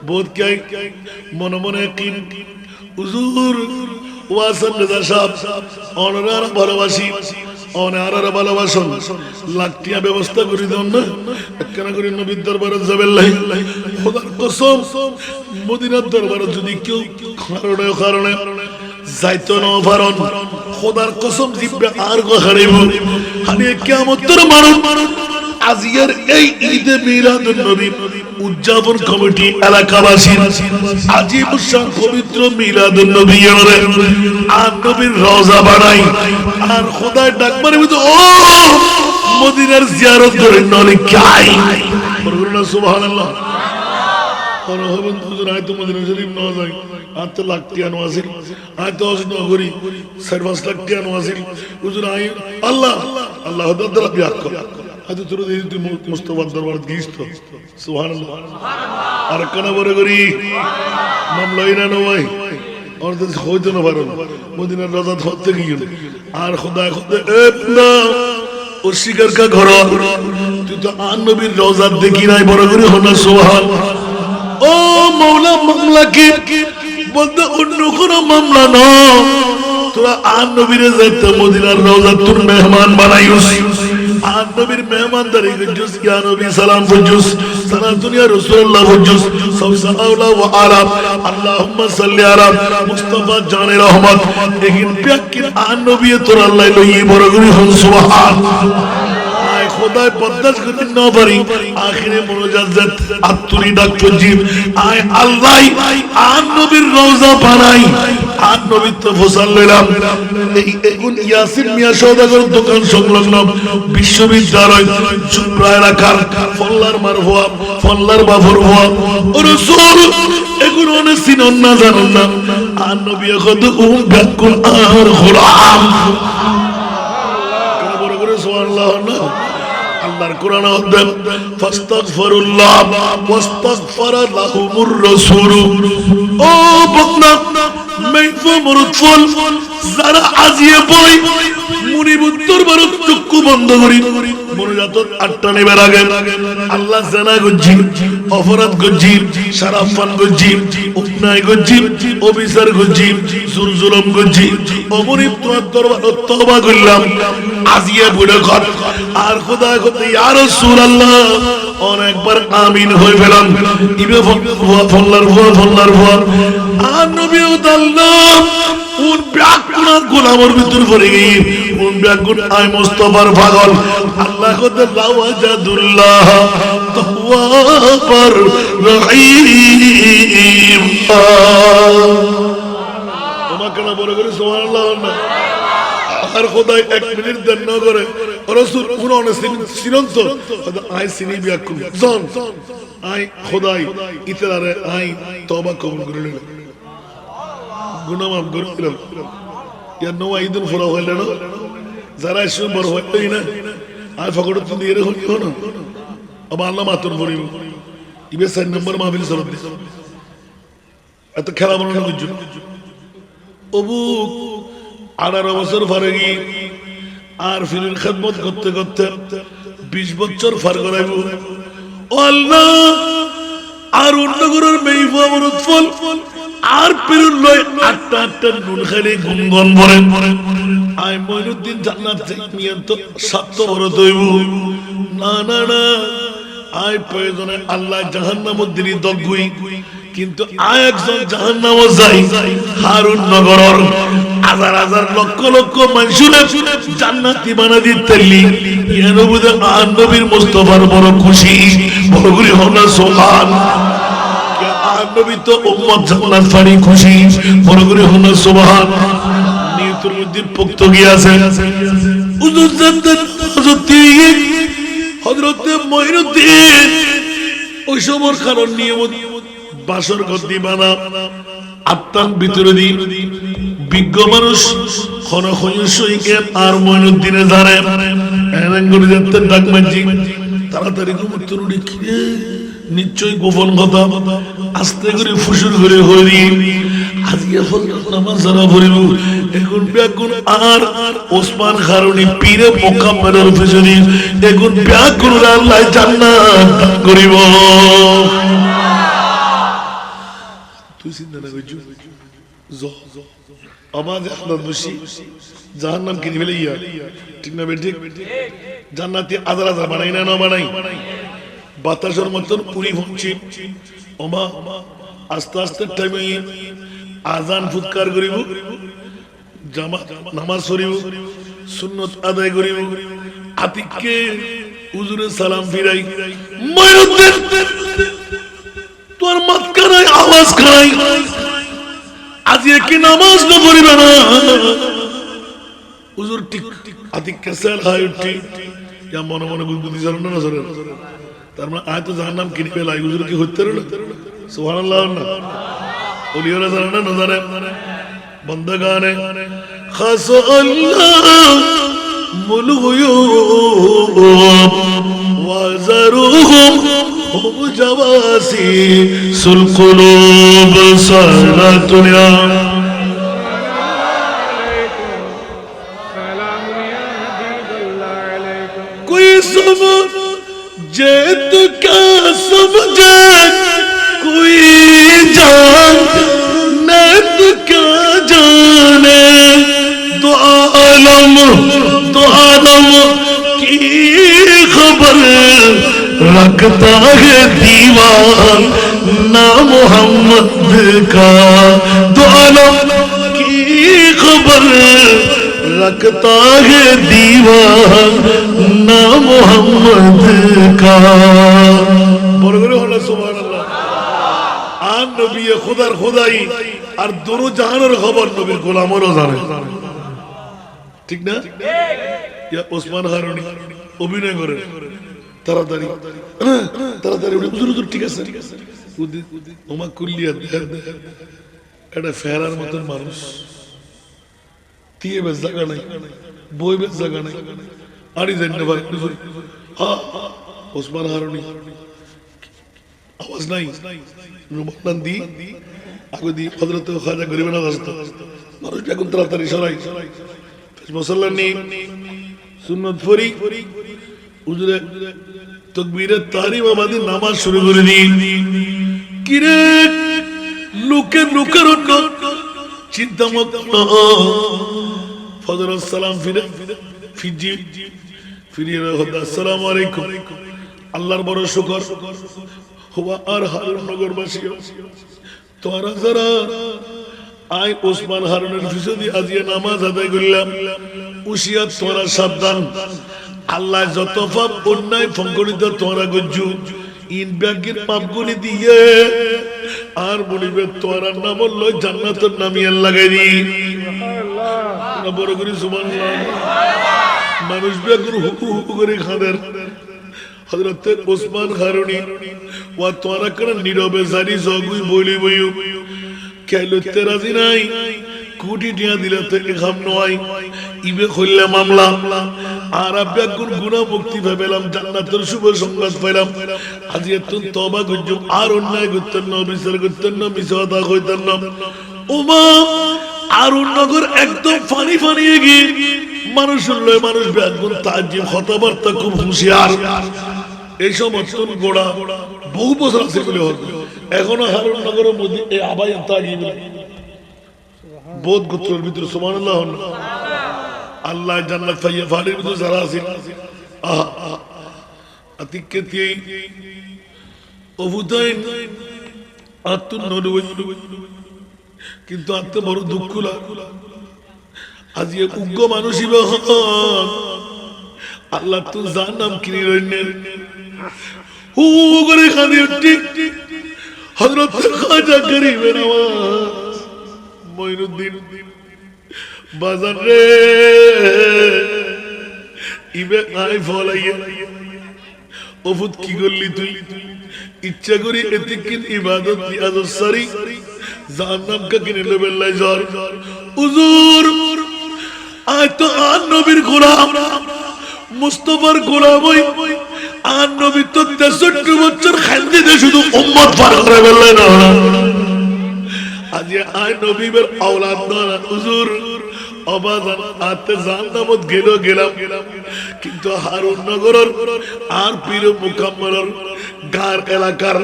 বোধ কে মনে মনে কি হুজুর ওয়াসান রেজা সাহেব অনারা ভালোবাসি অনারা ভালোবাসন লাখটিয়া ব্যবস্থা করে দেন না একখানা করে নবীর দরবারে যাবেন খোদার কসম মদিনার দরবারে যদি কেউ কারণে যাইতো না পারন খোদার কসম জিব্রা আর গো হারিব হারিয়ে কিয়ামতের মারণ আজিয়ার এই ঈদে মিলাদুন নবী উদযাপন কমিটি এলাকাবাসীর আজিব শান পবিত্র মিলাদুন নবী আর নবীর রওজা বানাই আর খোদার ডাক মারে ও মদিনার জিয়ারত করে নলে খাই বলুন না সুবহানাল্লাহ আর হবেন হুজুর আয় তো মদিনা শরীফ না যাই আর তো লাখটি আনো আসিল আয় তো অসিন করি 4-5 লাখটি আনো আসিল হুজুর আয় আল্লাহ আল্লাহ দাদা বিয়াক কর আজ তোর এই তুই মুস্তাফার দরবার গিয়েছ তো সুবহানাল্লাহ আর কেন বড় করি মামলাই না নয় আর তো হইতো না পারো মদিনার রাজা ধরতে গিয়ে আর খোদা খোদা এ না অস্বীকার কা ঘর তুই তো আর নবীর রওজা দেখি নাই বড় করে হনা সুবহান ও মাওলা মামলা কি বলতে অন্য কোনো মামলা না তোরা আর নবীরে যাইতে মদিনার রওজা তোর মেহমান বানাইস আর নবীর মেহমানদারি গজুস ইয়া নবী সালাম ফুজুস সালাতুন ইয়া রাসূলুল্লাহ ফুজুস সাল্লাল্লাহু ওয়া আলা আল্লাহুম্মা সাল্লি আলা মুস্তাফা জানে রহমত लेकिन প্যাকির আর নবী তোর আল্লাহ লই বড় করে হন সুবহানাল্লাহ আয় খোদায় বরদাশত করতে না পারি আখিরে মুনাজাত আত্তুরি ডাক ফুজিব আয় আল্লাহ আর নবীর রওজা বানাই আর নবী তো ফসল লইলাম এই এগুন ইয়াসিন মিয়া সওদাগর দোকান সংলগ্ন বিশ্ববিদ্যালয় চুপড়া এলাকার ফল্লার মারফুয়া ফল্লার বাফর হওয়া ও রাসূল এগুন অনেক চিনন না জানেন না আর নবী কত ব্যাকুল আর গোলাম কেন বড় করে সুবহানাল্লাহ না আল্লাহর কোরআন আদেন ফাস্তাগফিরুল্লাহ ওয়াস্তাগফারা লাহুমুর রাসূল ও বান্দা মাইফা মুরতফল যারা আজিয়ে বই মুনিবুত্তর বারক চক্ষু বন্ধ করি মনোজাত আটটা নেবার আগে আল্লাহ জানা গজ্জি অপরাধ গজ্জি সারাফান গজ্জি অন্যায় গজ্জি অবিচার গজ্জি জুলজুলম গজ্জি অমনিব তোমার দরবারে তওবা করলাম আজিয়ে বুড়ে ঘর আর খোদা খোদা ইয়া রাসূলুল্লাহ অনেকবার আমিন হয়ে ফেলাম ইবে ফল্লার ভুয়া আর নবী আল্লাহ উন ব্যাকুল গোলামের ভিতর পড়ে গিয়ে উন ব্যাকুল আয় মুস্তাফার পাগল আল্লাহ কত লাওয়াজাদুল্লাহ তাওয়াবার রহিম তোমাকে না বলে করে সুবহানাল্লাহ না আর খোদাই 1 মিনিট দেন না করে রাসূল কোরআনে সিনন্ত আয় সিনি ব্যাকুল জন আয় খোদাই ইতরারে আয় তওবা কবুল করে নিল গুনাহ মাফ করে দিলাম ইয়া নওয়া ঈদুল ফুরা হইল না যারা সুবর হইতই না আয় ফকড় তো দিয়ে হইল না আবা আল্লাহ মাতুর পড়িব ইবে 4 নম্বর মাহফিল সরদ দিছে এত খেলা মনে বুঝছো ওবু 18 বছর ফারেগি আর ফিরের খিদমত করতে করতে 20 বছর ফার করাইব ও আল্লাহ আর অন্যগরের মেইফা মরদ ফল আর পেরুল লয় আটটা নুন খাইলে গুনগন ভরে আয় মইনুদ্দিন জান্নাত থেকে মিয়ান তো সত্য বড় দইব না না না আয় প্রয়োজনে আল্লাহ জাহান্নামত দিলি দগুই কিন্তু আয় একজন জাহান্নামত যাই হারুন নগরর হাজার হাজার লক্ষ লক্ষ মানুষের জান্নাতি বানা দিতেলি ইয়ার বুঝে আর নবীর মুস্তাফার বড় খুশি বড় করে হনা সুবহান নবী তো উম্মত জান্নাত ফাড়ি খুশি বড় করে হনা সুবহান নিয়তের মধ্যে পোক্ত গিয়াছে হুজুর জানতেন হযরত মঈনুদ্দিন ওই সময় কারণ নিয়ম বাসর গদ্দি বানা আত্মার ভিতরে দি বিজ্ঞ মানুষ কোন খয়সইকে আর মঈনুদ্দিনে জানে এরং করে যেতে ডাক মাঝি তাড়াতাড়ি ঘুমতর উঠে নিশ্চয় গোপন কথা আস্তে করে ফুসুর করে হরি আজকে ফজর নামাজ যারা পড়িব এখন ব্যাকুল আর ওসমান খারুনি পীরে মোকাম্মেলের পিছনে এখন ব্যাকুল আল্লাহ জান্নাত দান করিব তুই চিন্তা না করছু আমার জান্নাত বসি জাহান্নাম কিনে ফেলে ইয়া ঠিক না বে ঠিক জান্নাতি আজার আজার বানাই না বানাই বাতাসের মতন পুরি ভুঁকছি ওমা আস্তে আস্তে টাইমে আজান ফুৎকার করিব জামাত নামাজ পড়িব সুন্নত আদায় করিব আতিককে হুজুরের সালাম ফিরাই ময়ূরদের তোর মাতকা নাই আওয়াজ খাই আজ কি নামাজ না পড়িবে না হুজুর ঠিক আতিককে সেল হাই উঠি ইয়া মনে মনে গুদগুদি জানো না জরে তার মানে আয় তো জাহান্নাম কিনে ফেলাই হুজুর কি হইতে রে সুবহানাল্লাহ না ওলিওরা জানে না জানে বন্দগানে খাস আল্লাহ মুল গুয়ুব ওয়াজারুহুম হুম জাওয়াসি সুল কুলুব সালাতুনা कोई समझे तो क्या समझे कोई जाने तो क्या जाने दो आलम की खबर रखता है दीवान ना मोहम्मद का दो आलम की खबर रखता है दीवान ना मोहम्मद का बोलो बोलो सुभान अल्लाह आन नबी खुदार खुदाई और दोनों जहानर खबर नबीर গোলামরও জানে ঠিক না ইয়া ওসমান হারুনি অভিনয় করে তাড়াতাড়ি হুজুর ঠিক আছে ওমা কুল্লিয়াত এটা ফেরার মতন মানুষ বেশ জায়গা নাই বই বেশ জায়গা নাই আড়ি জানি না হ্যাঁ ওসমান হারুনি আওয়াজ নাই রুমাল দি আগে দি হযরত খাজা গরিব নওয়াজ মানুষ এখন তাড়াতাড়ি সরাই মুসল্লা নেই সুন্নত পড়ি হুজুরে তাকবীরে তাহরিম আমাদের নামাজ শুরু করে দিই কিরে লোকের চিন্তা মত ফজর সালাম ফিরিয়ে আসসালামু আলাইকুম আল্লাহর বড় শুকর হুয়া আর হারুন নগরবাসী তোরা যারা আই ওসমান হারুনের ফিসদি আজিয়ে নামাজ আদায় করলাম উশিয়াত তোরা সাবধান আল্লাহ যত পাপ অন্যায় ফঙ্করিত তোরা গজ্জু ইন ব্যাগের পাপগুলি দিয়ে আর বলিবে তোরা নাম লই জান্নাতের নামিয়ে লাগাই দি সুবহানাল্লাহ বড় করে সুবহানাল্লাহ মানুষ ব্যাগের হুকু করে খাদের হযরত ওসমান হারুনি ওয়া তোরা কোন নীরবে জারি জগুই বলি বইউ কেলতে রাজি নাই কোটি টিয়া দিলে তো খাম নয় ইবে খুললে মামলা আর ব্যাগুর গুনাহ মুক্তি পেলাম জান্নাতের শুভ সংবাদ পেলাম আজ এত তওবা করজুম আর অন্যায় করতেন না বিচার করতেন না মিছাতা কইতেন না ওমা আরুন নগর একদম ফানি গিয়ে মানুষ লয় মানুষ ব্যাগুর তাজিম কথাবার্তা খুব হুঁশিয়ার এই সমস্ত গোড়া বহু বছর আছে বলে হতো এখনো হারুন নগরের মধ্যে এই আবাই তাজিম বোধ গোত্রের ভিতরে সুবহানাল্লাহ আল্লাহ জান্নাত ফাইয়া ফাড়ির ভিতরে যারা আছে আতিককে দিয়ে অবুদাইন আত্ম নরুই কিন্তু আত্ম বড় দুঃখ লাগে আজ এই উগ্র মানুষই আল্লাহ তো জান্নাম কিনে রইলেন হু করে খাদি টিক হযরত খাজা গরিবে নওয়াজ মঈনুদ্দিন বাজার রে ইবে আই ফলাইয়া ওফুত কি করলি তুই ইচ্ছা করি এতিকিন ইবাদত নিয়াজত সারি জাহান্নাম কা কিনে লবেল্লাই জ্বর হুজুর আয় তো আর নবীর গোলাম মুস্তাফার গোলাম হই আর নবী তো 63 বছর খান্দি দে শুধু উম্মত পার করে বেল্লাই না আজ আয় নবীর আওলাদ না হুজুর অবাজান আতে জান্নাত গেলাম কিন্তু হারুন নগরের আর পীর মুকাম্মলের কার এলাকার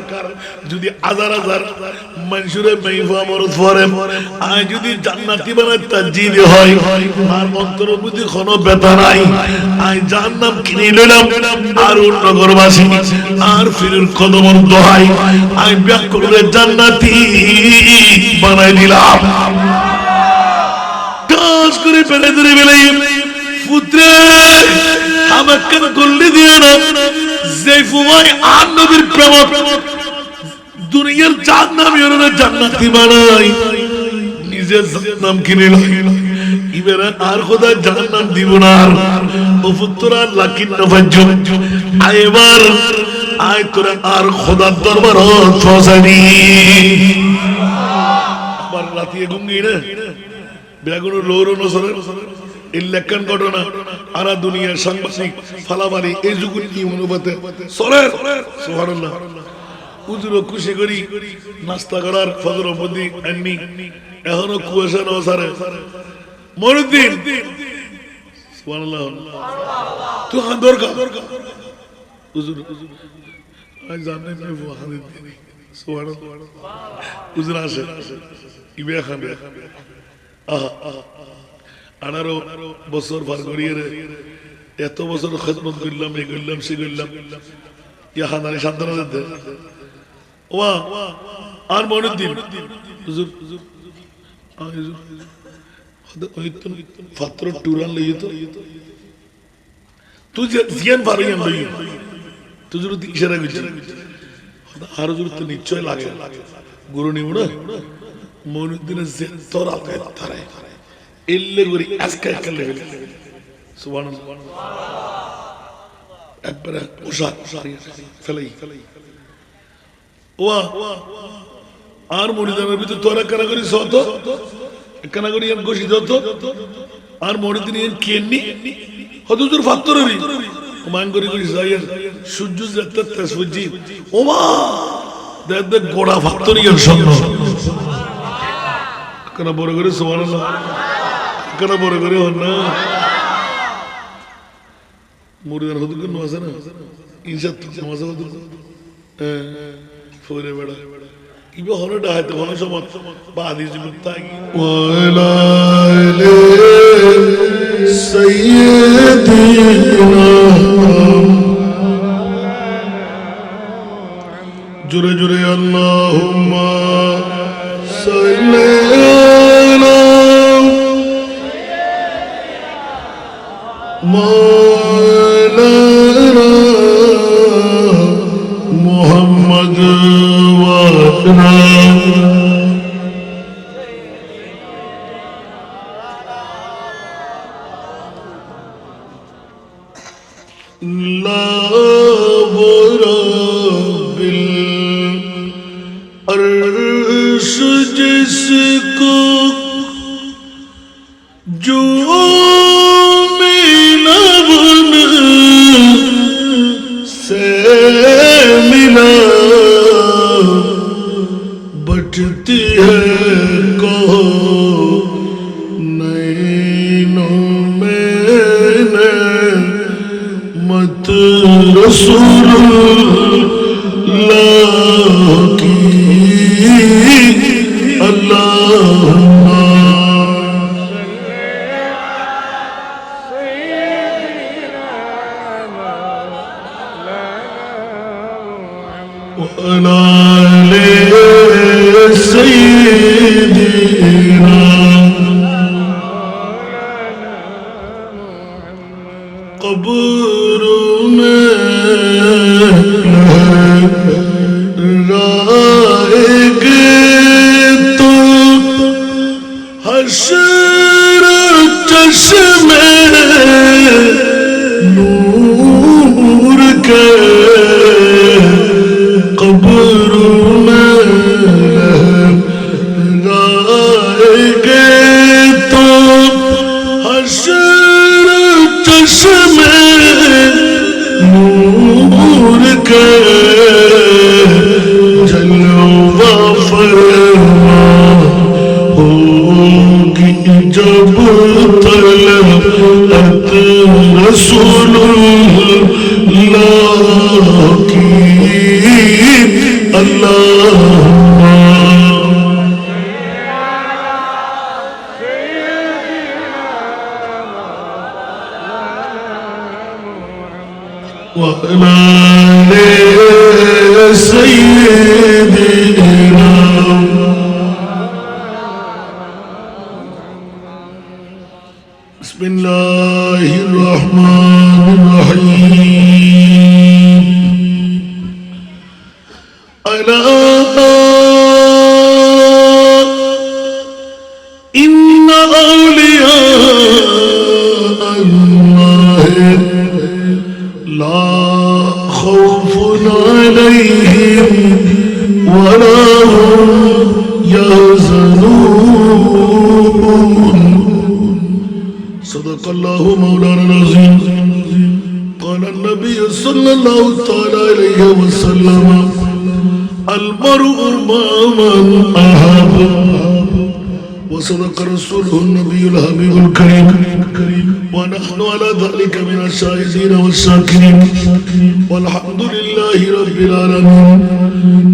যদি হাজার হাজার মানুষের মাইফা মরদ পড়ে আয় যদি জান্নাতি বানায় তাজিদ হয় আর অন্তরের মধ্যে কোনো ব্যথা নাই আয় জান্নাত কিনে নিলাম আর নগরবাসী আর ফিরের কদমর দোহাই আয় ব্যাকুলে জান্নাতি বানাই দিলাম কাজ করে পেলে ধরে বেলে পুত্রে আমাকে করলে দিয়ে না যে ফুমাই আর নবীর প্রেম দুনিয়ার জান্নাতি বানাই নিজের জান্নাম কিনে এবারে আর খোদা জান্নাম দিব না ও পুত্র লাকিন নফাজ্জ এবার আয় তোরা আর খোদার দরবার ফসানি আবার রাতিয়ে ঘুমিয়ে না বেগুন লোরো নসরের এই লেখান ঘটনা আরা দুনিয়ার সাংবাদিক ফালাবাড়ি এই যুগুর কি অনুপাতে সরের সুবহানাল্লাহ উজুর খুশি করি নাস্তা করার ফজর মধ্যে আননি এখনো কুয়াশা নসারে মরুদ্দিন সুবহানাল্লাহ তো দরকার উজুর আজ জানেন না ওয়াহাদিন সুবহানাল্লাহ উজুর আসে ইবে খাবে আহা 18 বছর পার করিয়ে এত বছর খেদমত করলাম এই করলাম সে করলাম ইহানারে সান্ত্বনা দিতে ওয়া আর মনুদ্দিন হুজুর ওই তো ফাত্র টুরান লইয়ে তো তুই জিয়ান পারিয়ান লইয়ে তুই যদি ইশারা করছিস আর হুজুর তো নিশ্চয় লাগে গুরু নিব না মনুদ্দিনের যে তোরা তারে এল্লে করি আজকে একটা লেভেল সুবহানাল্লাহ একবারে পোশাক ফেলাই ওয়া আর মরিদানের ভিতর তোরা কানা করি সত কানা করি এর গোশি যত আর মরিদিন এর কেননি হদুজুর ফাত্তরেরই মান করি করি যাইয়ের সূর্য যেতে তেসফুজি ওমা দেখ গোড়া ফাত্তরি এর সন্ন কানা বড় করে সুবহানাল্লাহ কানা বড় করে হন না মুরিদান হদুর কোন আছে না ইনশাত নামাজ হদুর ফরে বেড়া কিবা হলো ডাহাতে হলো সমত বাদি জীবন তাই ওয়ালা আলে সাইয়্যিদিনা জোরে জোরে আল্লাহুম্মা সাল্লি আলা মাওলানা মুহাম্মদ ওয়া আলা লা rabbil arsh जिसको जो बटती है कहो नैनों में मत रसूलुल्लाह की अल्लाहुम्मा कब्र में وعلى آل سيدنا بسم الله الرحمن الرحيم ألا إن أولياء الله لا خوف عليهم ولا هم يحزنون صدق الله مولانا العظيم قال النبي صلى الله تعالى عليه وسلم المرء مع من أحب وصدق رسوله النبي الحبيب الكريم ونحن على ذلك من الشاهدين والشاكرين والحمد لله رب العالمين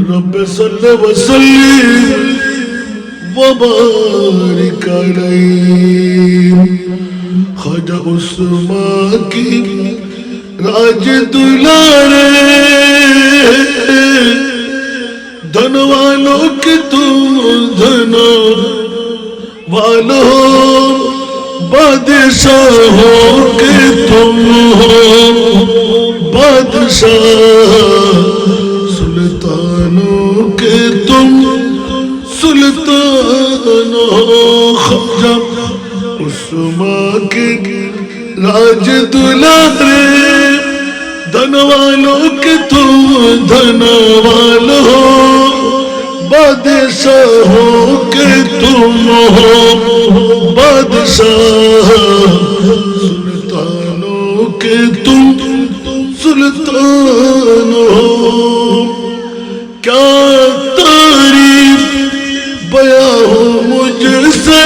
رب صل وسلم وبارك عليه خواجہ عثمان کی راج دلارے دھن والوں کی تم دھن والوں بادشاہوں کے تم ہو بادشاہ سلطانوں کے تم سلطان ہو خواجہ عثمان کے راج دلارے دھن والوں کے تم دھن والوں بادشاہوں کے تم ہو بادشاہ سلطانوں کے تم سلطان ہو کیا تعریف بیاں ہو مجھ سے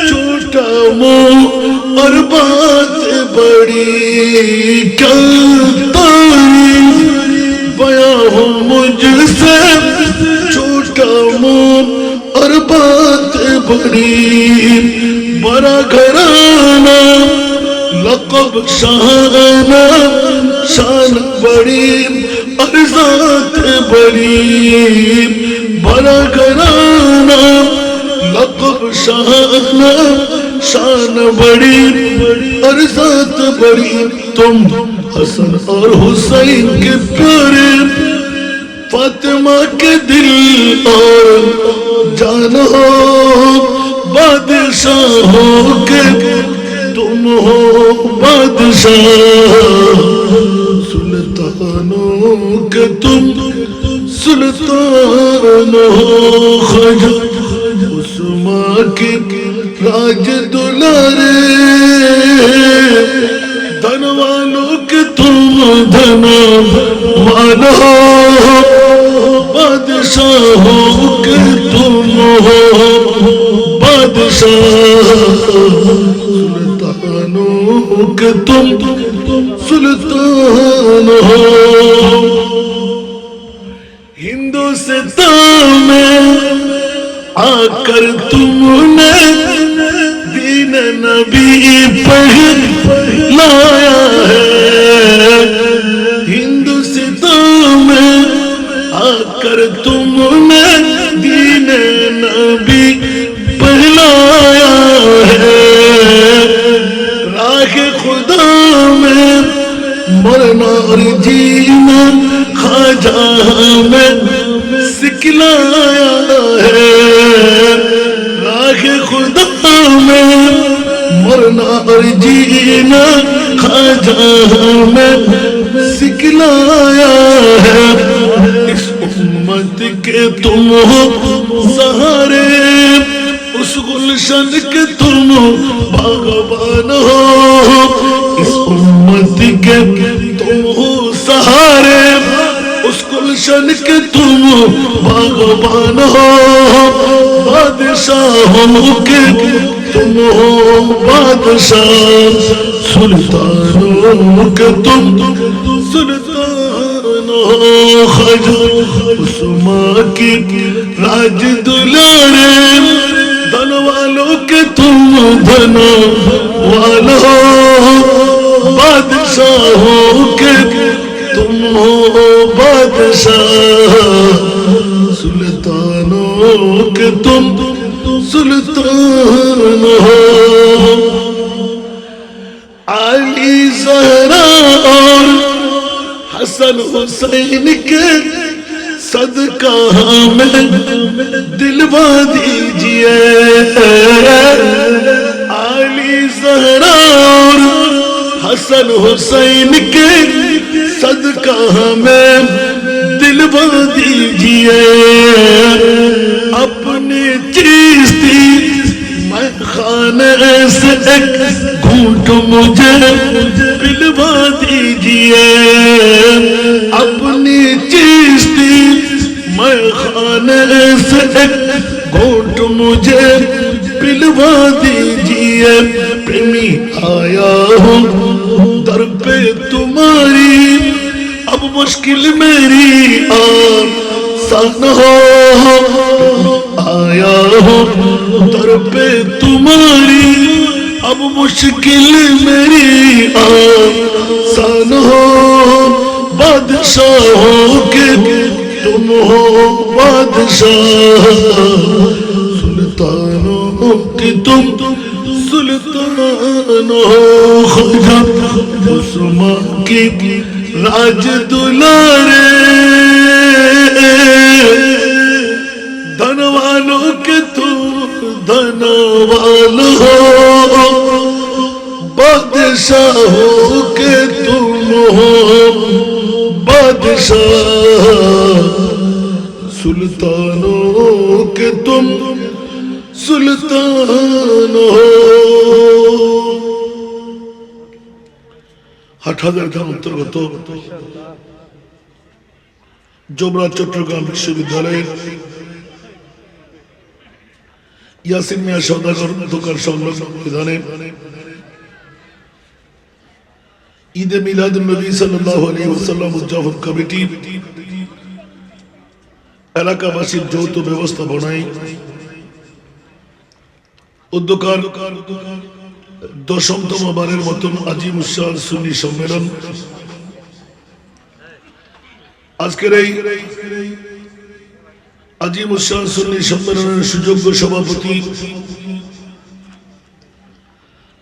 چھوٹا منہ اور بات بڑی کیا تعریف بیاں ہو مجھ سے چھوٹا منہ اور بات بڑی بڑا گھرانہ لقب شانہ شان بڑی اور ذات بڑی بڑا گھرانہ لقب شانہ شان بڑی اور ذات بڑی تم حسن اور حسین کے پیارے فاطمہ کے دل اور جان ہو بادشاہوں کے تم ہو بادشاہ سلطانوں کے تم سلطان ہو خواجہ عثمان کی راج دلارے دھن والوں کے تم دھن والوں بادشاہوں کے تم ہو بادشاہ سلطانوں کے تم سلطان ہو ہندوستان میں آ کر تم نے دین نبی پہلایا ہے ہندوستان میں آ کر تم نے دین نبی پہلایا ہے راہ خدا میں مرنا اور جینا خواجہ میں سکھلایا ہے راہ خدا میں مرنا اور جینا خواجہ میں سکھلایا ہے اس امت کے تم ہو سہارے اس گلشن کے تم باغبان ہو اس امت کے تم ہو سہارے اس گلشن کے تم باغبان ہو بادشاہوں کے تم ہو بادشاہ سلطانوں کے تم سلطان ہو خواجہ عثمان کی راج دلارے دھن والوں کے تم دھن والوں بادشاہوں کے تم ہو بادشاہ سلطانوں کے تم سلطان ہو علی زہرا اور حسن حسین کے صدقہ ہمیں دلوا دیجئے علی زہرا اور حسن حسین کے صدقہ ہمیں دلوا دیجئے اپنی چیز تھی میں خانے سے ایک گھونٹ مجھے پلوا دیجئے اپنی چیز تھی میں خانے سے ایک گھونٹ مجھے پلوا دیجئے پریمی آیا ہوں در پہ تمہاری اب مشکل میری آسان ہو آیا ہوں در پہ تمہاری اب مشکل میری آسان ہو بادشاہوں کے تم ہو بادشاہ سلطانوں کے تم سلطان ہو خواجہ عثمان کی راج دلارے دھن والوں کے تم دھن والوں ہو بادشاہوں کے تم ہو بادشاہ سلطانوں کے تم سلطان ہو হাটহাজার থানার অন্তর্গত জোবরা চট্টগ্রাম বিশ্ববিদ্যালয়ের ইয়াসিন মিয়া সওদাগর দোকান সংলগ্ন ময়দানে ঈদে মিলাদুন নবী সাল্লাল্লাহু আলাইহি ওয়াসাল্লাম উদযাপন কমিটি এলাকাবাসীর যৌথ ব্যবস্থাপনায় উদ্যোগকার দশমতম বারের মতন আজিম উসাল সুন্নি সম্মেলন আজকের এই আজিম উসাল সুন্নি সম্মেলনের সুযোগ্য সভাপতি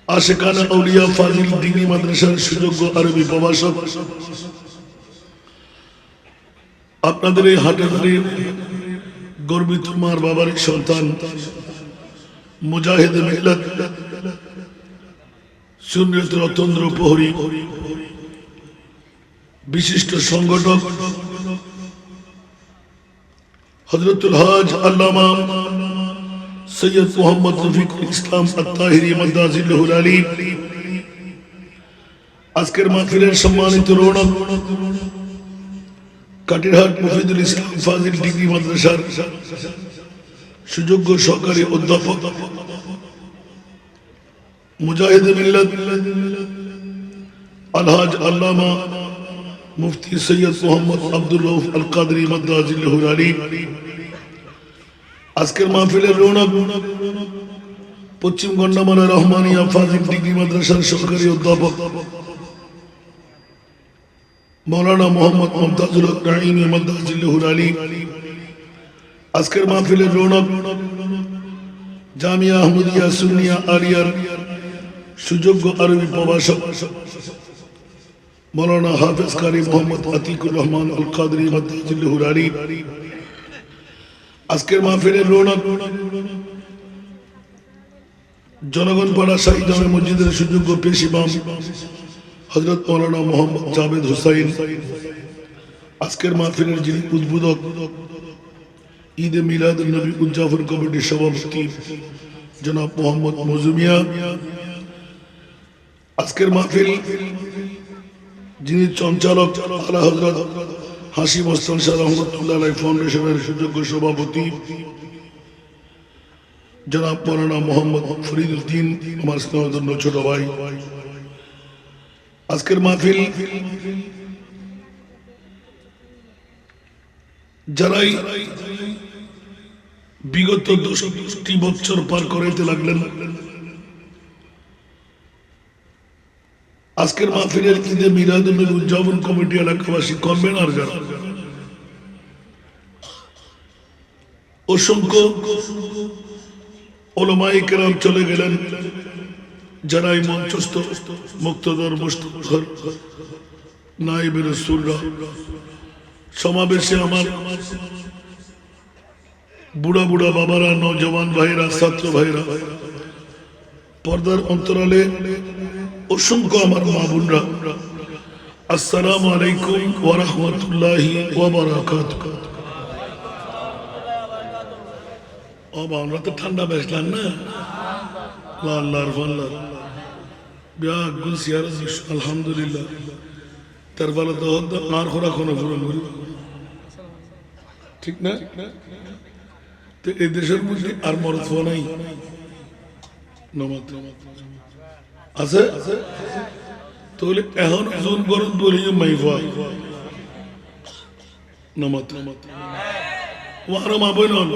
আশেকানা আউলিয়া ফাজিল ডিগ্রি মাদ্রাসার সুযোগ্য আরবি প্রভাষক আপনাদের এই হাটহাজারে গর্বিত মার বাবার সন্তান মুজাহিদ মিল্লাত সুন্নিয়তের অতন্দ্র প্রহরী বিশিষ্ট সংগঠক হযরতুল হাজ আল্লামা সৈয়দ মুহাম্মদ রফিকুল ইসলাম আত-তাহিরি মাদ্দাজিল্লাহুল আলী আজকের মাহফিলের সম্মানিত রৌনক কাটিরহাট মুফিদুল ইসলাম ফাজিল ডিগ্রি মাদ্রাসার সুযোগ্য সহকারী অধ্যাপক মুজাহিদ মিল্লাত আলহাজ আল্লামা মুফতি সৈয়দ মোহাম্মদ আব্দুর রউফ আল কাদরি মাদ্দাজিল্লাহুল আলী আজকের মাহফিলের রৌনক পশ্চিম গন্ডামারা রহমানিয়া ফাজিল ডিগ্রি মাদ্রাসার সহকারী অধ্যাপক মৌলানা মোহাম্মদ মুমতাজুল হক নাঈমি মাদ্দাজিল্লাহুল আলী আজকের মাহফিলের রৌনক জামিয়া আহমদিয়া সুন্নিয়া আলিয়ার সুযোগ্য আরবি প্রভাষক মৌলানা হাফেজ কারি মোহাম্মদ আতিকুর রহমান আল কাদরি মাদ্দাজিল্লাহুল আলী আজকের মাহফিলের রৌনক জনগণ পাড়া শাহী জামে মসজিদের সুযোগ্য পেশ ইমাম হযরত মৌলানা মোহাম্মদ জাবেদ হুসাইন আজকের মাহফিলের যিনি উদ্বোধক ঈদে মিলাদুন নবী উদযাপন কমিটির সভাপতি জনাব মোহাম্মদ মজুমিয়া আজকের মাহফিল যিনি সঞ্চালক আলা হযরত হাশিম ওসমান শাহ রহমাতুল্লাহ আলাইহি ফাউন্ডেশনের সুযোগ্য সভাপতি জনাব মৌলানা মোহাম্মদ ফরিদউদ্দিন আমার স্নেহধন্য ছোট ভাই আজকের মাহফিল যারাই বিগত 10টি বছর পার করাইতে লাগলেন, আজকের মাহফিলের ঈদে মিলাদুন্নবী উদযাপন কমিটি এলাকাবাসী কনভেনার যারা, অসংখ্য ওলামায়ে কেরাম চলে গেলেন, যারা এই মঞ্চস্থ মুক্তদর মুস্তাফর নায়েবে রাসূলরা সমাবেশে আমার বুড়া বুড়া বাবারা, নওজওয়ান ভাইরা, ছাত্র ভাইরা, পর্দার অন্তরালে অসংখ্য আমার মা বোনরা, আসসালামু আলাইকুম ওয়া রাহমাতুল্লাহি ওয়া বারাকাতুহু। আমরা তো ঠান্ডা বেসলাম না, আল্লাহর ফজল বিয়াক গুল সিয়ার আলহামদুলিল্লাহ। তার ফলে তো আর খোরা কোনো পূরণ করি, ঠিক না? তো এই দেশের মধ্যে আর মরদ নাই আছে, তাহলে এখন জুন গরম বলি মাইফা নমত ওয়ারো মা বই নন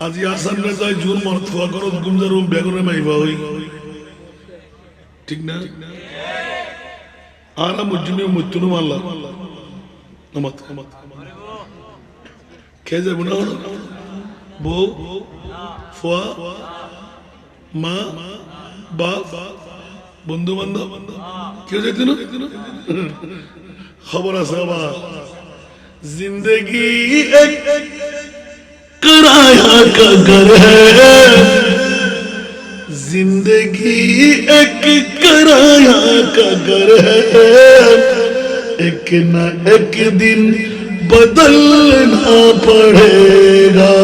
আজি আসান না যায় জুন মরদ ফোয়া গরম গুমজার বেগুনে মাইফা হই, ঠিক না? আর মুজুমি মুতুনু আল্লাহ নমত খেয়ে যাবো না বউ ফোয়া মা বাপ বন্ধু বান্ধব কেউ যেত না, খবর আছে বাবা। জিন্দগি এক किराया का घर है, जिंदगी एक किराया का घर है, एक न एक दिन बदलना पड़ेगा,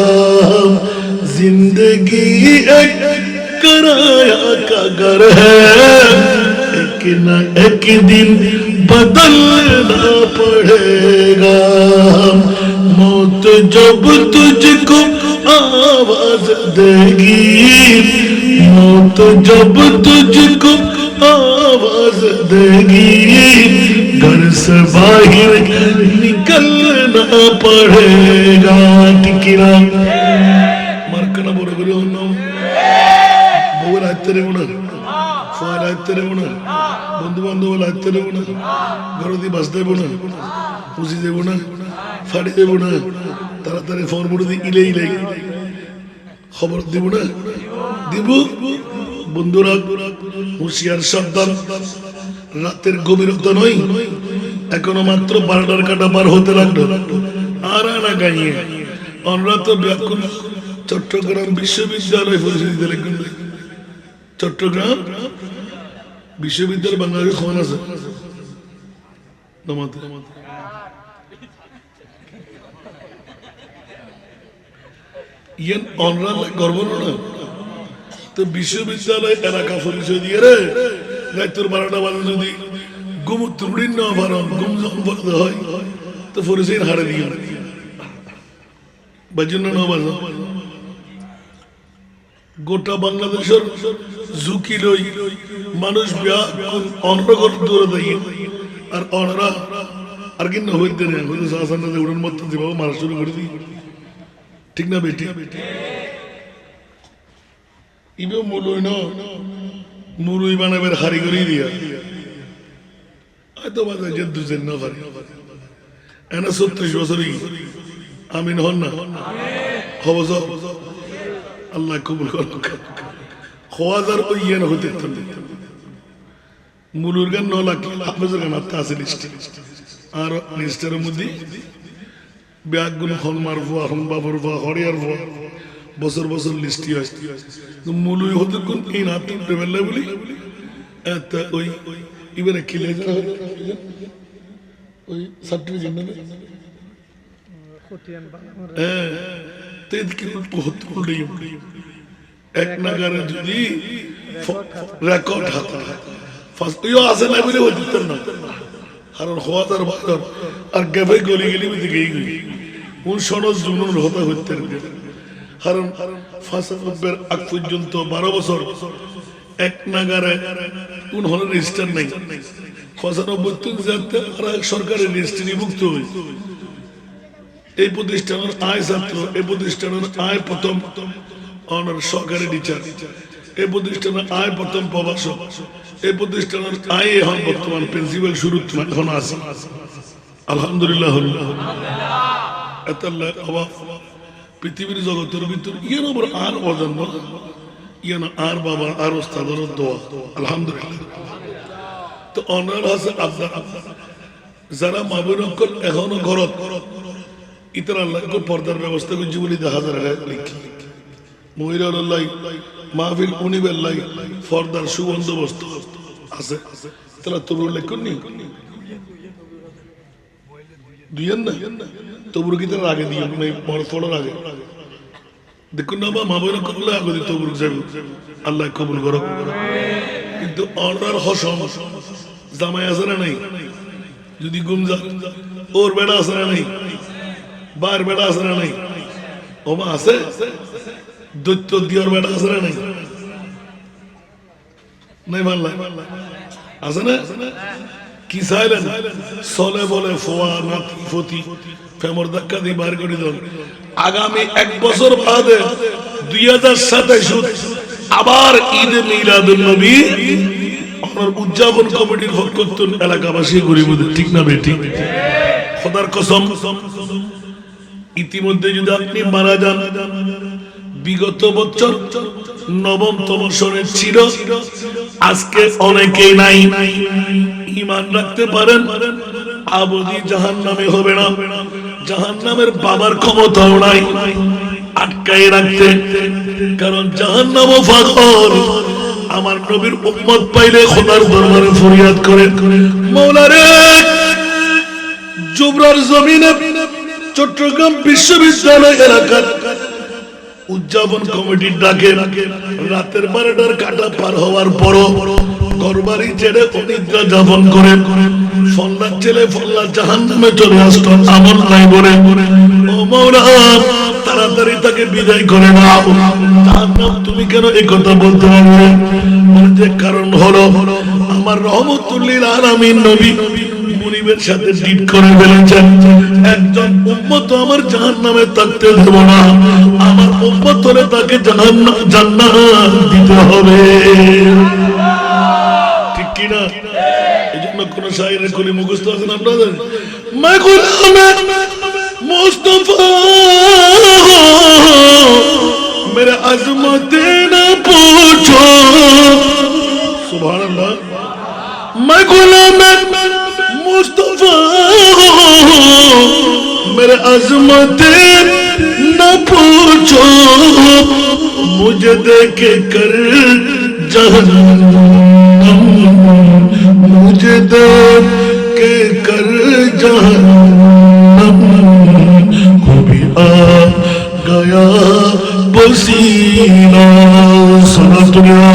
जिंदगी एक किराया का घर है, एक न एक दिन बदलना पड़ेगा, मौत जब तुझको आवाज देगी, मौत जब तुझको आवाज देगी, घर से बाहर निकलना पड़ेगा। टिकिरा मरकना बोल बोले हो ना बोल आते रे बोना फार आते रे बोना बंधु बांधव आते रे बोना घरों दी बस दे बोना उसी दे बोना फाड़ी देव ना ताड़ाताड़ी फोन করে দি ইলে ইলে খবর দেব না দিব। বন্ধুরা হুঁশিয়ার সাবধান, রাতের গভীরতা নয়, এখনো মাত্র 12টার কাটা পার হতে লাগলো। আর আনা গাইয়ে আমরা তো ব্যাকুল চট্টগ্রাম বিশ্ববিদ্যালয় পরিস্থিতিতে লিখুন, চট্টগ্রাম বিশ্ববিদ্যালয় বাংলাদেশ খবর আছে নমাতে ইয়ান অনলাইন গর্ব না তো বিশ্ববিদ্যালয় এলাকা পরিচয় দিয়ে রে রাতের 12টা বাজে যদি গুম ত্রুটি না পারেন গুম যখন পড়তে হয় তো পরিচয় হারে দিয়ে বাজন্য না বাজা গোটা বাংলাদেশের ঝুঁকি লই মানুষ ব্যাকুল অনর্গল দূরে দেয় আর অনরা আর কি না হইতে না হইতে শাসন উড়ন মত দিব মারা শুরু করে দিই, ঠিক না বেটি? ইবে মুলুই ন মুরুই বানাবের হারি করে দিয়া হয়তো বাজে যে দুজেন না পারে এনা 36 বছরই আমিন হন না হবজ আল্লাহ কবুল করুক। খোয়াজার ওই ইয়ান হতে মুলুর গান 9 লাখ হাফেজের গান আছে লিস্ট, আর লিস্টের মধ্যে ব্যাগুন হন মারফুয়া হন বাবর ফুয়া হরিয়ার ফুয়া বছর বছর লিস্টি হয় মুলুই হতে কোন এই না তিনটে বেলা বলি এত ওই এবারে খেলে ওই সার্টিফিকেট নেবে এক নাগারে যদি রেকর্ড হাতা ফার্স্ট আছে না বলে হতে না, কারণ হওয়ার বাজার আর গেফে গলি গেলি দিকে কোন সনদ জুনুন হতা হতে কারণ ফাঁসের আগ পর্যন্ত 12 বছর এক নাগারে কোন হল রেজিস্টার নাই, 95 যাতে সরকারের রেজিস্ট্রি মুক্ত হই এই প্রতিষ্ঠানের আয় ছাত্র, এই প্রতিষ্ঠানের আয় প্রথম অনার সহকারী টিচার, এই প্রতিষ্ঠানের আয় প্রথম প্রভাষক, এই প্রতিষ্ঠানের আয় এখন বর্তমান প্রিন্সিপাল শুরু এখন আছে আলহামদুলিল্লাহ। এত অভাব পৃথিবীর জগতের ভিতর ইয়ে নম্বর আর অজন্ম ইয়ে না আর বাবা আর ওস্তাদের দোয়া আলহামদুলিল্লাহ। তো অনার আছে আপনার যারা মাবুর অঙ্কল এখনো ঘরত ইতার আল্লাহ পর্দার ব্যবস্থা করছি বলে দেখা যায় মহিলার মাহফিল উনিবের লাই পর্দার সুবন্দোবস্ত আছে। তারা তবুর লেখন নি দুইয়েন না তবুর কি তার আগে দিয়ে পড়ার আগে দেখুন না বা মাহবুর করলে আগে দিয়ে তবুর যাবে আল্লাহ কবুল করো। কিন্তু অনার হসম জামাই আছে না নাই, যদি গুমজা ওর বেড়া আছে না নাই, বার বেড়া আছে না নাই, ওমা আছে দৈত্য দিওর বেড়া আছে না নাই, নাই মানলা আছে না? কি চাইলেন চলে বলে ফোয়া নাতি ফতি ফেমর ধাক্কা দিয়ে বার করে দেন। আগামী 1 বছর বাদে 2027 আবার ঈদ মিলাদুন নবী আপনার উদযাপন কমিটির ভোট করতেন এলাকাবাসী গরিব, ঠিক না বেটি? খোদার কসম ইতিমধ্যে যদি আপনি মারা যান, বিগত বছর 9তম সনে ছিল, আজকে অনেকেই নাই, ঈমান রাখতে পারেন আবদি জাহান্নামে হবে না, জাহান্নামের বাবার ক্ষমতাও নাই আটকায় রাখতে, কারণ জাহান্নামও পাগল। আমার নবীর উম্মত পাইলে খোদার দরবারে ফরিয়াদ করে, মাওলা রে জুবরার জমিনে চট্টগ্রাম বিশ্ববিদ্যালয় এলাকার উদযাপন কমিটির ডাকে রাতের 12টার কাটা পার হওয়ার পরও ঘরবাড়ি ছেড়ে অনিদ্রা যাপন করে ফল্লার ছেলে ফল্লা জাহান্নামে চলে আসতো আমল নাই বলে, ও মাওলা তাড়াতাড়ি তাকে বিদায় করে নাও। জাহান্নাম তুমি কেন এই কথা বলতে পারবে? বলতে কারণ হলো আমার রহমতুল লিল আলামিন নবী মুনিবের সাথে ডিট করে ফেলেছেন, একজন উম্মত আমার জাহান্নামে থাকতে দেব না, আমার উম্মত হলে তাকে জান্নাত দিতে হবে, ঠিক কিনা? এই জন্য কোন শায়েরের কলি মুখস্থ আছেন আপনাদের? মা গোলামে মুস্তাফা মেরে আজমতে না पूछो सुभान अल्लाह मैं गुलाम मुस्तफा मेरे अजमत न पूछो मुझे देखे कर जहन्नम मुझे देखे कर जहन्नम को भी आ गया पसीना सुना दुनिया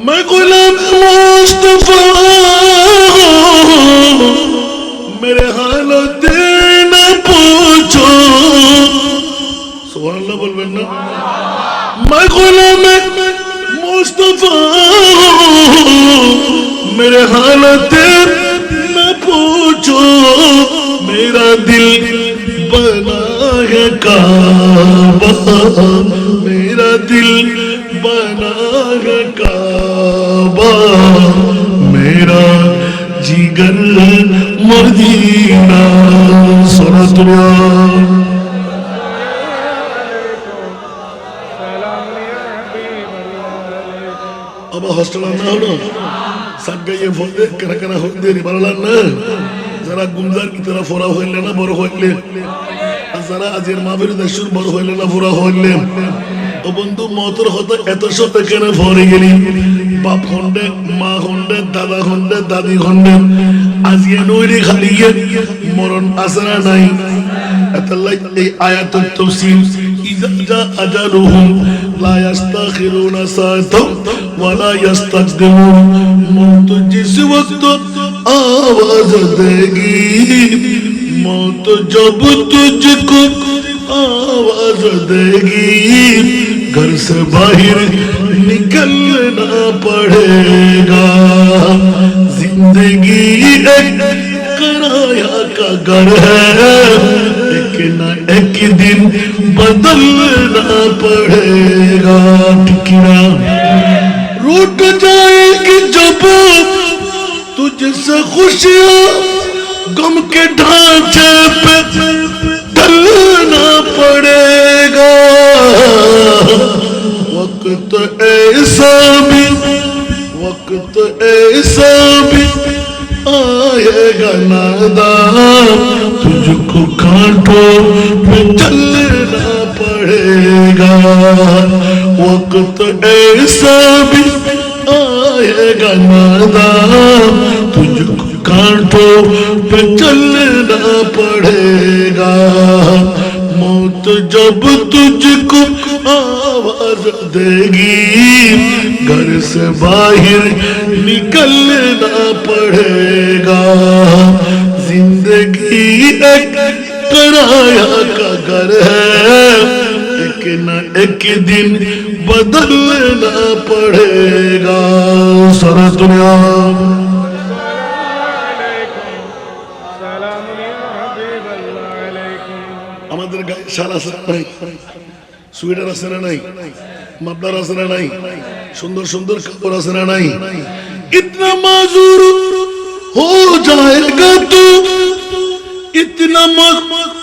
मैं गुलाम मुस्तफा मेरे हालत न पूछो सुभान अल्लाह बोल ना मैं गुलाम मुस्तफा मेरे हालत न पूछो मेरा दिल बना है काबा मेरा दिल बना है काबा मेरा जिगर मदीना सुना दुनिया अब हॉस्टल ना हो সাগাইয়ে ফলে কেন কেন হইতে পারলাম না যারা গুমজার কি তারা ফোরা হইলে না বড় হইলে যারা আজের মাহফিল দেশুর বড় হইলে না ফোরা হইলে ও বন্ধু মতর হতে এত শত কেন ফরে গেলি বাপ খন্ডে মা খন্ডে দাদা খন্ডে দাদি খন্ডে আজিয়ে নইরে খালিয়ে মরণ আসরা নাই আল্লাহ এই আয়াতুত তাফসীর ইযা জা আজালুহুম লা ইস্তাখিরুনা সাআতাও ওয়া লা ইস্তাকদিমুন मौत जिस वक्त आवाज देगी मौत जब तुझको आवाज देगी घर से बाहर نکلنا پڑے گا. زندگی ایک کرایہ کا گھر ہے, ایک نہ ایک دن بدلنا پڑے گا. ٹکنا روٹ جائے گی جب تجھ سے خوشیاں, غم کے ڈھانچے پہ ڈلنا پڑے گا. وقت ایسا بھی آئے گا نادان, تجھ کو کانٹوں پہ چلنا پڑے گا. وقت ایسا بھی آئے گا نادان, تجھ کو کانٹوں پہ چلنا پڑے گا. موت جب تجھ کو آواز دے گی, گھر سے باہر نکلنا پڑے گا. زندگی ایک کرایہ کا گھر ہے, ایک نہ ایک دن بدلنا پڑے گا. سارا دنیا আমাদের গায়ে শাল আছে না নাই, সোয়েটার আছে না নাই, মাফলার আছে না নাই, সুন্দর সুন্দর কাপড় আছে না নাই. ইতনা মাজুর হো জায়েগা তু, ইতনা মাজুর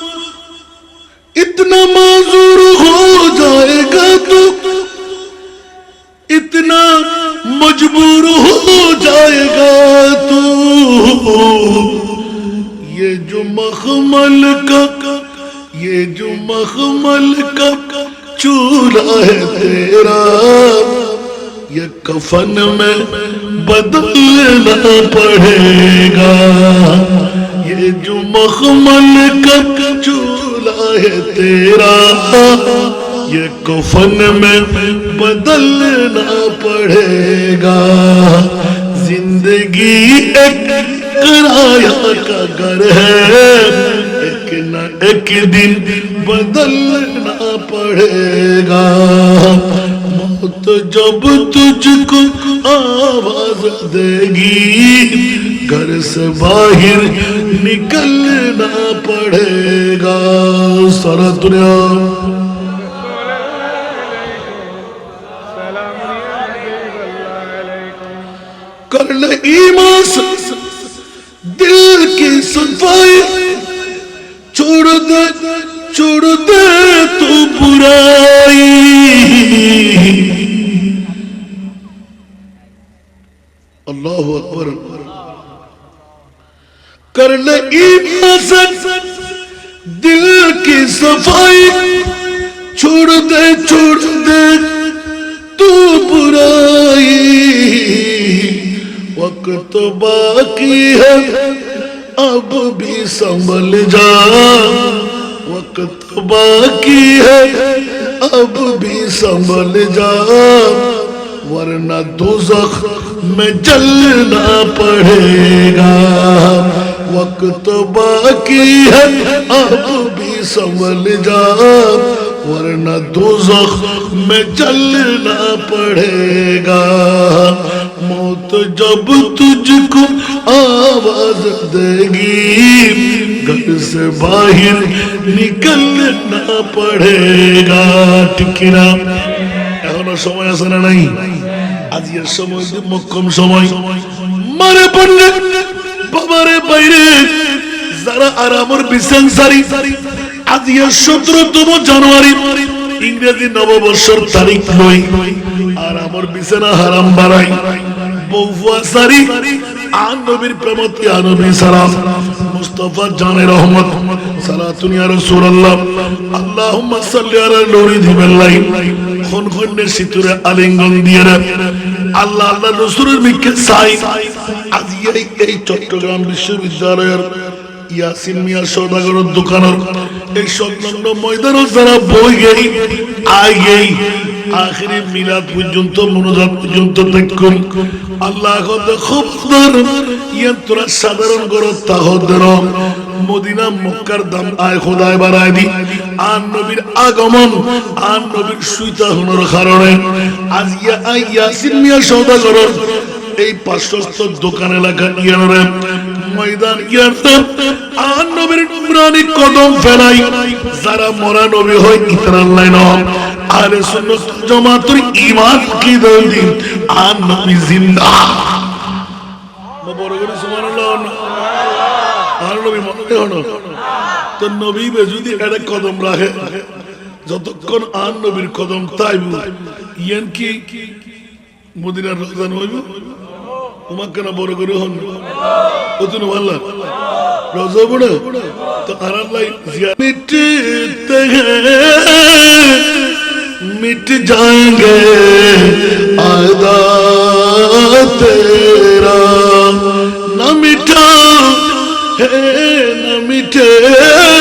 হো জায়েগা তু, इतना मजबूर हो जाएगा तू. ये जो मखमल का चूल्हा है तेरा, ये कफन में बदलना पड़ेगा. ये जो मखमल का चूल्हा है तेरा, ये कफन में बदलना पड़ेगा. जिंदगी एक किराया का घर है, एक न एक दिन बदलना पड़ेगा. मौत जब तुझको आवाज देगी, घर से बाहर निकलना पड़ेगा. सारा दुनिया कर ले ईमान से दिल की सफाई, छोड़ दे तू बुराई. अल्लाहु अकबर. कर ले ईमान से दिल की सफाई, छोड़ दे तू बुराई. वक्त बाकी है अब भी संभल जा, वक्त बाकी है अब भी संभल जा, वरना दोज़ख में जलना पड़ेगा. वक्त बाकी है अब भी संभल जा, वरना दोज़ख में जलना पड़ेगा. मौत जब तुझको आवाज देगी, घर से बाहर निकलना पड़ेगा. टिकिरा এখনো সময় আছে না নাই? আজকের সময় মক্কম সময়. মারে পড়লে বাবারে বাইরে যারা আরামর বিছান সারি, আজকের 17তম জানুয়ারি ইংরেজি নববর্ষর তারিখ নয়, আর আমার বিছানা হারাম বাড়াই বউফুয়া সারি. আন নবীর প্রেমতি আনবী সালাম মুস্তাফা জানে রহমত সালাতুন ইয়া রাসূলুল্লাহ. আল্লাহুম্মা সাল্লি আলা নূরি দিবাল্লাহ. খনখনে সিতুরে আলিঙ্গন দিয়ে আল্লাহ আল্লাহ রাসূলের মিকে চাই. আজ এই চট্টগ্রাম বিশ্ববিদ্যালয়ের ইয়াসিন মিয়া সওদাগরের দোকানের এই সংলগ্ন ময়দানে যারা বই গেই আই গেই আখিরি মিলাদ পর্যন্ত মুনাজাত পর্যন্ত দেখুন আল্লাহ খুব তোরা সাধারণ করো তাহদের মদিনা মক্কার দাম আয় খোদায় বাড়ায় দি আর নবীর আগমন আর নবীর সুইতা হনোর কারণে আজ ইয়াসিন মিয়া সওদাগর এই 500 দোকান এলাকা ইয়ানরে ময়দান ইয়ানরে আর নবীর নুরানি কদম ফেলাই যারা মরা নবী হয় ইতরাল লাইন আহলে সুন্নাত জামাতের ঈমান কি দলদি আর নবী জিন্দা বড় করে সুবহানাল্লাহ আর নবী মনে হলো তো নবী যদি একটা কদম রাখে যতক্ষণ আর নবীর কদম তাইব ইয়ান কি মদিনার রমজান হইব তোমার কেন বড় করে হন অতুন আল্লাহ রোজা পড়ে তো আর আল্লাহ মিটতে मिट जाएंगे आदा तेरा न मिटा है न मिटेगा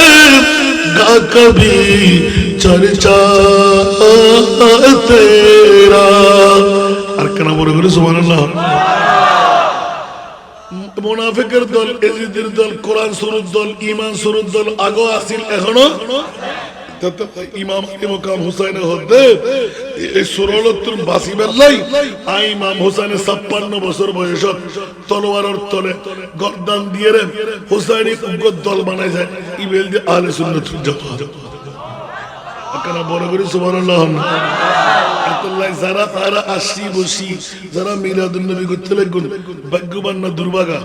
कभी चर्चा तेरा আর কেন বলে বলে সুবহানাল্লাহ মুনাফিকের দল এজিদের দল কোরআন সুরুদ দল ঈমান সুরুদ দল আগো আসিল এখনো ইমাম মুকাম হুসাইন হদ্দে এই সুরলতুর বাসিবেল্লাই আই ইমাম হুসাইনের 56 বছর বয়সত তলোয়ারের তলে গর্দান দিয়ে রে হুসাইনি উগ্র দল বানায় যায় ইবেল দি আহলে সুন্নাত জামাত আকানা বড় করে সুবহানাল্লাহ আল্লাহ যারা তারা আসি বসি যারা মিলাদুন নবী করতে লাগুন ভাগ্যবান না দুর্ভাগা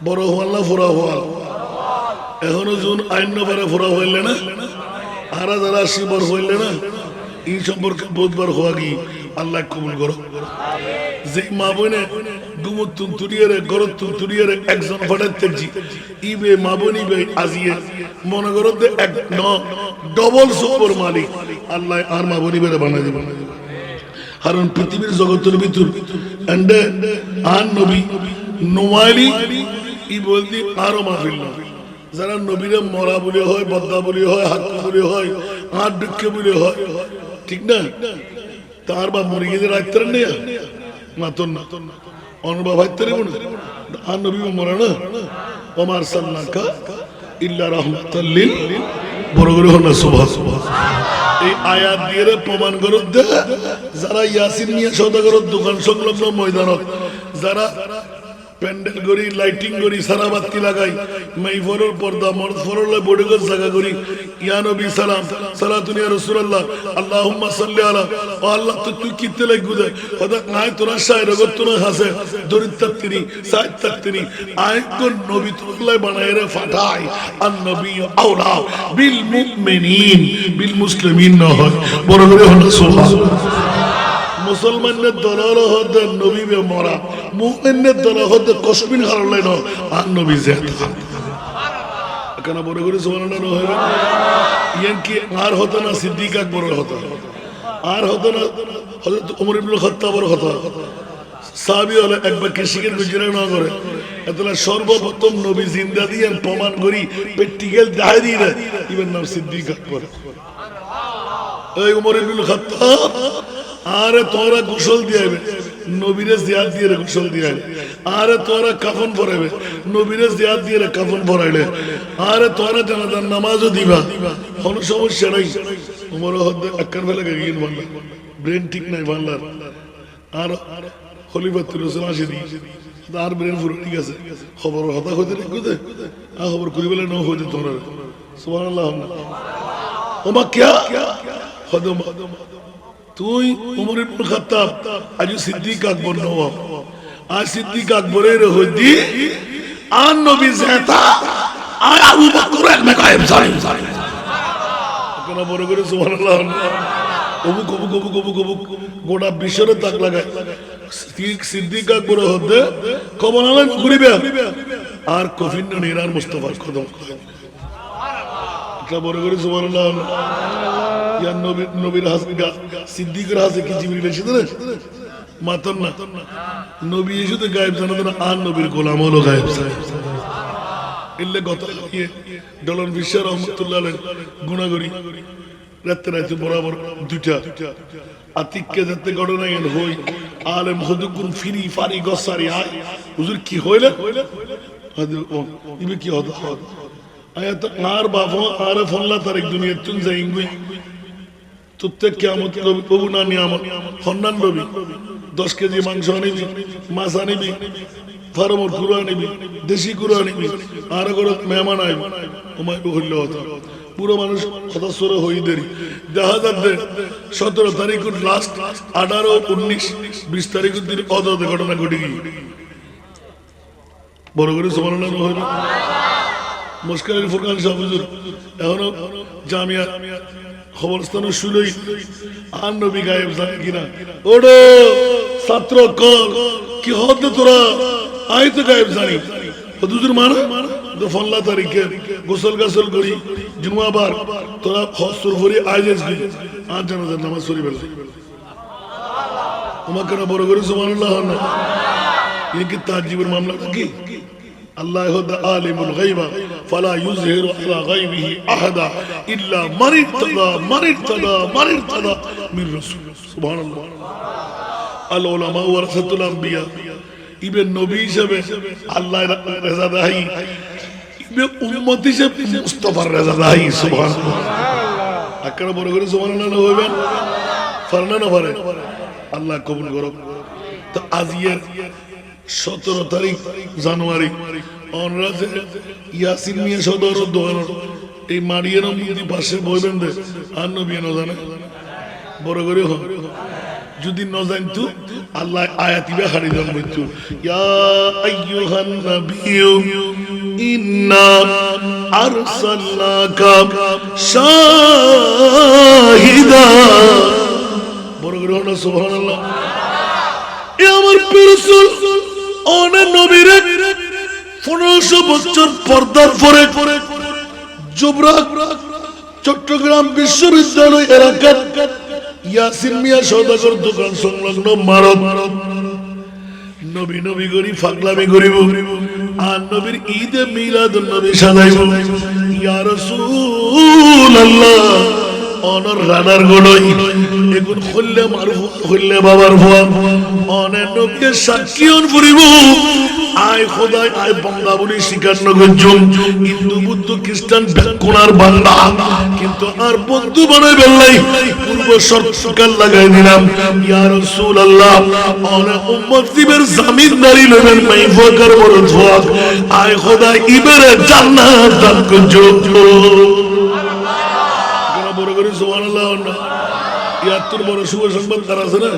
বড় হওয়াল্লা ফোরা হওয়া এখনো জুন আইন পারে ফোরা হইলে না আর যারা শিবর হইলে না এই সম্পর্কে বহুতবার হওয়া গিয়ে আল্লাহ কবুল করো যে মা বোনে গুমুর তুলিয়ে গরত তুলিয়ে একজন ফাটাচ্ছি ইবে মা বোন ইবে আজিয়ে মনে করো এক ডবল সুপার মালিক আল্লাহ আর মা বোন ইবে বানাই দিবে কারণ পৃথিবীর জগতের ভিতর আর নবী নোয়ালি ই বলতে আরো মাহফিল না যারা নবীরে মরা বলে হয় বদ্দা বলে হয় হাত বলে হয় আর দুঃখে বলে হয় ঠিক না তার বা মরে গেলে রাখতে নেই মাতন না অনুভব হাইতে রে আর নবী মরা না ওমার সাল্লাকা ইল্লা রাহমাতাল লিল বড় করে হনা সুবহান এই আয়াত দিয়ে প্রমাণ করে দে যারা ইয়াসিন মিয়া সওদাগরের দোকান সংলগ্ন ময়দানত যারা প্যান্ডেল করি লাইটিং করি সারা বাতি লাগাই মাইফরের পর্দা মর্দ ফরলে বডিগত জায়গা করি ইয়া নবী সালাম সালাতুন ইয়া রাসূলুল্লাহ আল্লাহুম্মা সাল্লি আলা ও আল্লাহ তুই কিতে লাগু দে ওদা আয় তোরা শায়র গত তোরা হাসে দরিদ্রতিনি সাইত্তাতিনি আয় কোন নবী তুলাই বানায় রে ফাটাই আন নবী আওলা বিল মুমিনিন বিল মুসলিমিন না হয় বড় করে হলো সুবহানাল্লাহ মুসলমানের দলাল হতে নবী বে মরা মুমিনের দলাল হতে কসমিন হারলেন আর নবী জিন্দা কেন বড় করে সুবহানাল্লাহ হবে ইয়ান কি আর হতো না সিদ্দিক আকবর হতো আর হতো না হযরত ওমর ইবনে খাত্তাবের হতো সাহাবী হলো একবার কৃষিকের গুজরে না করে এতলা সর্বপ্রথম নবী জিন্দা দিয়ে প্রমাণ করি প্র্যাকটিক্যাল দেখাই দিয়ে ইবেন নাম সিদ্দিক আকবর এই ওমর ইবনে খাত্তাব আরে তোরা গোসল দিয়াবে নবীরে জিয়াদ দিয়ে গোসল দিয়াবে আরে তোরা কাফন পরাবে নবীরে জিয়াদ দিয়ে কাফন পরাইলে আরে তোরা জানাজার নামাজও দিবা কোনো সমস্যা নাই ওমর হদ্দে আক্কার ফেলে গিয়ে বাংলা ব্রেন ঠিক নাই বাংলার আর খলিফাতুর রাসূল আসে দি আর ব্রেন পুরো ঠিক আছে খবর হতা হইতে রেখে আ খবর করি বলে ন হইতে তোরা সুবহানাল্লাহ ওমা কিয়া খদম তুই ওমর ইবনে খাত্তাব আজ সিদ্দিক আকবর নওয়া আজ সিদ্দিক আকবরের হদি আর নবী জিন্দা আর আবু বকর মে গায়েব জালিম কেন বড় করে সুবহানাল্লাহ কবু কবু কবু কবু কবু গোটা বিশ্বরে তাক লাগায় সিদ্দিক আকবর হদে কবর আলেন ঘুরিবে আর কফিন নিরার মুস্তাফার কদম এটা বড় করে সুবহানাল্লাহ ইয়া নবীর হাসগা সিদ্দিকের হাসে কি জিবরিল এসেছে না মাতন না নবী এসে গায়েব জানা না আর নবীর গোলাম হলো গায়েব ইল্লে গত ডলন বিশ্ব রহমাতুল্লাহ আলাইহি গুনাহগারি রাতে রাতে বরাবর দুইটা আতিককে যাতে ঘটনা গেল হই আলেম হদুকুন ফিরি ফারি গসারি আয় হুজুর কি হইলে ইবে কি হতো আয়া তো আর বাবা আরে ফল্লা তারিখ দুনিয়া তুন যাইঙ্গুই তুতে কিয়ামত নবী প্রভু না নিয়ামত হন্নান নবী 10 কেজি মাংস আনিবি মাছ আনিবি ফার্মর কুরু আনিবি দেশি কুরু আনিবি আর করে মেহমান আইবি ওমাই হইল হতো পুরো মানুষ কথা সরে হই দেরি দেখা যাচ্ছে 17 তারিখ লাস্ট 18 19 20 তারিখের দিন অদতে ঘটনা ঘটে গিয়ে বড় করে সুবহানাল্লাহ হইবে মুশকিলের ফুরকান সাহেব হুজুর এখনো জামিয়া খবরস্থানে শুলেই আর নবী গায়েব জানে কিনা ওডো ছাত্র কল কি হতে তোরা আই তো গায়েব জানি হুজুর মানে তো ফল্লা তারিখে গোসল গাসল করি জুমাবার তোরা হস্তর ভরি আইজেস গি আর জানাজার নামাজ পড়ি বেলা তোমাকে না বড় করে সুবহানাল্লাহ না ये कि ताजीबुर मामला की अल्लाह हुदा आलिमुल गैबा फला युज़हिरु अला गैबिही अहदा इल्ला मन इर्तदा मिन रसूल सुबहानाल्लाह अल उलमा वरसतुल अंबिया इबे नबी हिसाবে আল্লাহ রেজাদাহি ইবে উম্মত হিসাবে মুস্তাফার রেজাদাহি সুবহানাল্লাহ আকরা বড় করে সুবহানাল্লাহ হইবেন ফারনা না পারে আল্লাহ কবুল করুক তো আজিয়ের 17 তারিখ জানুয়ারি অনরাজে ইয়াসিন মিয়া সদর দোকান এই মারিয়ার মধ্যে পাশে বইবেন দে আর নবী না জানে বড় করে হয় যদি ন জানতো আল্লাহ আয়াতিবে হারি দেন বলতো ইয়া আইয়ুহান নাবিয়্যু ইন্না আরসালনাকা শাহিদা বড় করে হয় সুবহানাল্লাহ এ আমার রাসূল অনে নবীরে 1500 বছর পর্দার পরে জুবরা চট্টগ্রাম বিশ্ববিদ্যালয় এলাকার ইয়াসিন মিয়া সওদাগর দোকান সংলগ্ন মারত নবী নবী করি ফাগলামি করিব আর নবীর ঈদে মিলাদুন নবী সাজাইব ইয়া রাসূলুল্লাহ অনর রানার গড়ই এগুন খুললে মারফু খুললে বাবার ভুয়া অনে নবী সাক্ষীয়ন ফুরিব আয় খোদাই আয় বান্দা বলি স্বীকার নগজুম হিন্দু বুদ্ধ খ্রিস্টান কোনার বান্দা কিন্তু আর বন্ধু বানাই বেলাই পূর্ব সরকার লাগাই দিলাম ইয়া রাসূলুল্লাহ অনে উম্মত দিবের জামিনদারি লবেন মাই ফকর বড় ধোয়া আয় খোদাই ইবেরে জান্নাত দান করজো বড় করে সুবহানাল্লাহ না ইয়াত্তর বড় শুভ সংবাদ কার আছে না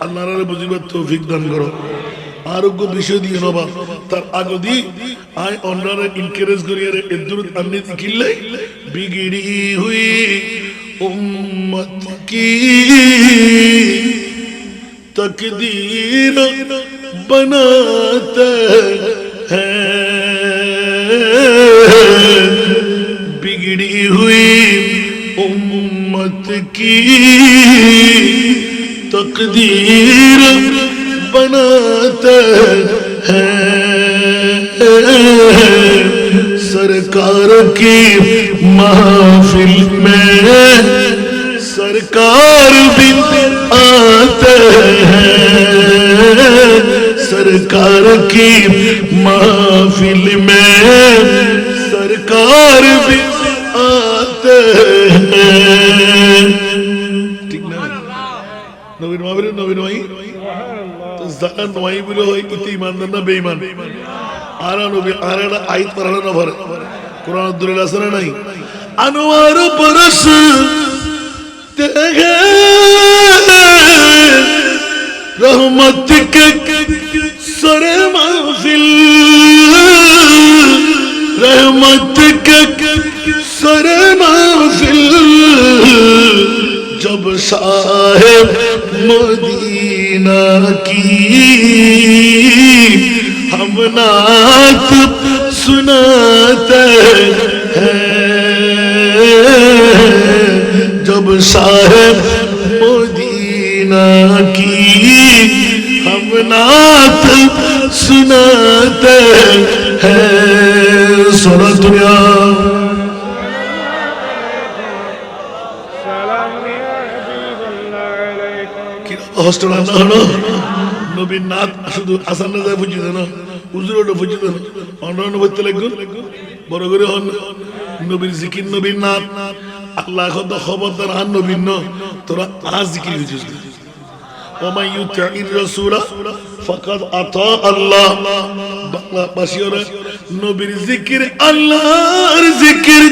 আল্লাহর বুঝিবার তৌফিক দান করো আরোগ্য বিষয় দিয়ে নবা তার আগদি আই অন্যরা ইনকারেজ করিয়ে এদুর আন্নি দিকিলে বিগড়ি হুই উম্মত কি তকদীর बनाते हैं बिगड़ी हुई उम्मत की तकदीर बनाते हैं सरकार की महफिल में सरकार भी आते हैं सरकार की महफिल में सरकार भी आते हैं ठीक ना नवीन मावरे नवीन भाई तो ज़ान भाई बोलो इतनी ईमानदार ना बेईमान आरा नबी आरा ना आयत पर आरा ना भर कुरान दुनिया सना नहीं अनवार बरस तेरे रहमत के सरे महफिल रहमत के सरे महफिल जब साहिब मदीना की हम नात सुनाते हैं जब साहिब मदीना की हम नात सुनाते हैं सारा दुनिया কষ্ট না হলো নবীর নাথ শুধু আসান না যায় বুঝিত না উজুরটা বুঝিত না অন্য বলতে লাগবে বড় করে হন নবীর জিকির নবীর নাথ আল্লাহ কত খবরদার আর নবীর ন তোরা আজ জিকির হয়েছিস ওমা ইউতির রাসূলা ফাকাদ আতা আল্লাহ বাংলা ভাষায় নবীর জিকির আল্লাহর জিকির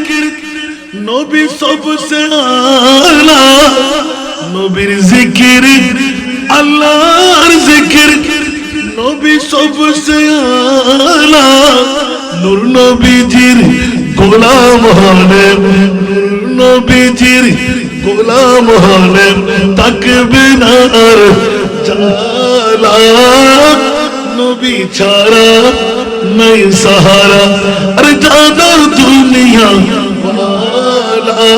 নবী সবসে আলা নবীর জিকির আল্লাহর জিকির নবী সবসে আলা নূর নবীজির গোলাম হলে নূর নবীজির গোলাম হলে তাকবে না আর জালা নবী ছাড়া নাই সাহারা আরে জাদা দুনিয়া ওয়ালা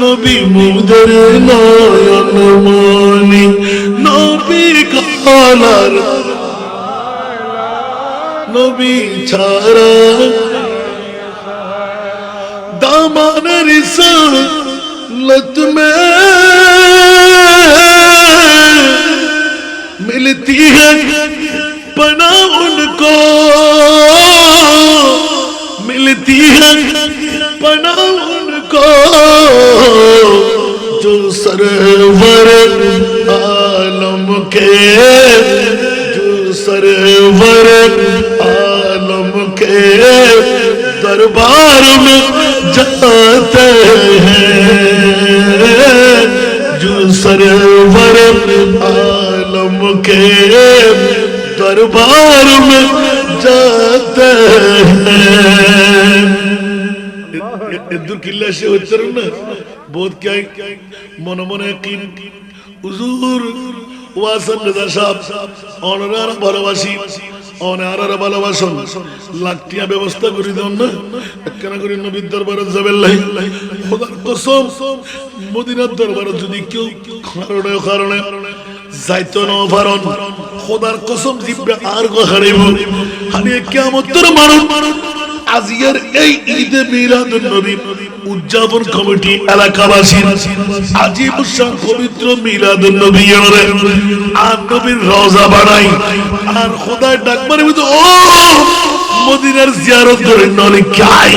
নবী মুদের নয়ন মনি নবী কালার নবী ছাড়া दामन रिसालत में मिलती है पना उनको मिलती है पना उनको जो सरवर आलम के जो सरवर आलम के दरबार में जाते हैं जो सरवर आलम के दरबार में जाते हैं इधर किल्ला से उतर ना बहुत क्या मन मन यकीन हुजूर वासन रजा साहब অনরার ভালোবাসি অনারার ভালোবাসন লাখটিয়া ব্যবস্থা করে দেন না একখানা করে নবীর দরবারে যাবেন খোদার কসম মদিনার দরবারে যদি কেউ কারণে যাইতো না পারন খোদার কসম জিব্বে আর গো হারিব হারিয়ে কিয়ামতের মারণ আজিয়ার এই ঈদে মিলাদুন নবী উদযাপন কমিটি এলাকাবাসী আজিব শান পবিত্র মিলাদুন নবী আর নবীর রওজা বানাই আর খোদার ডাক মারে ও মদিনার জিয়ারত করে নলি কাই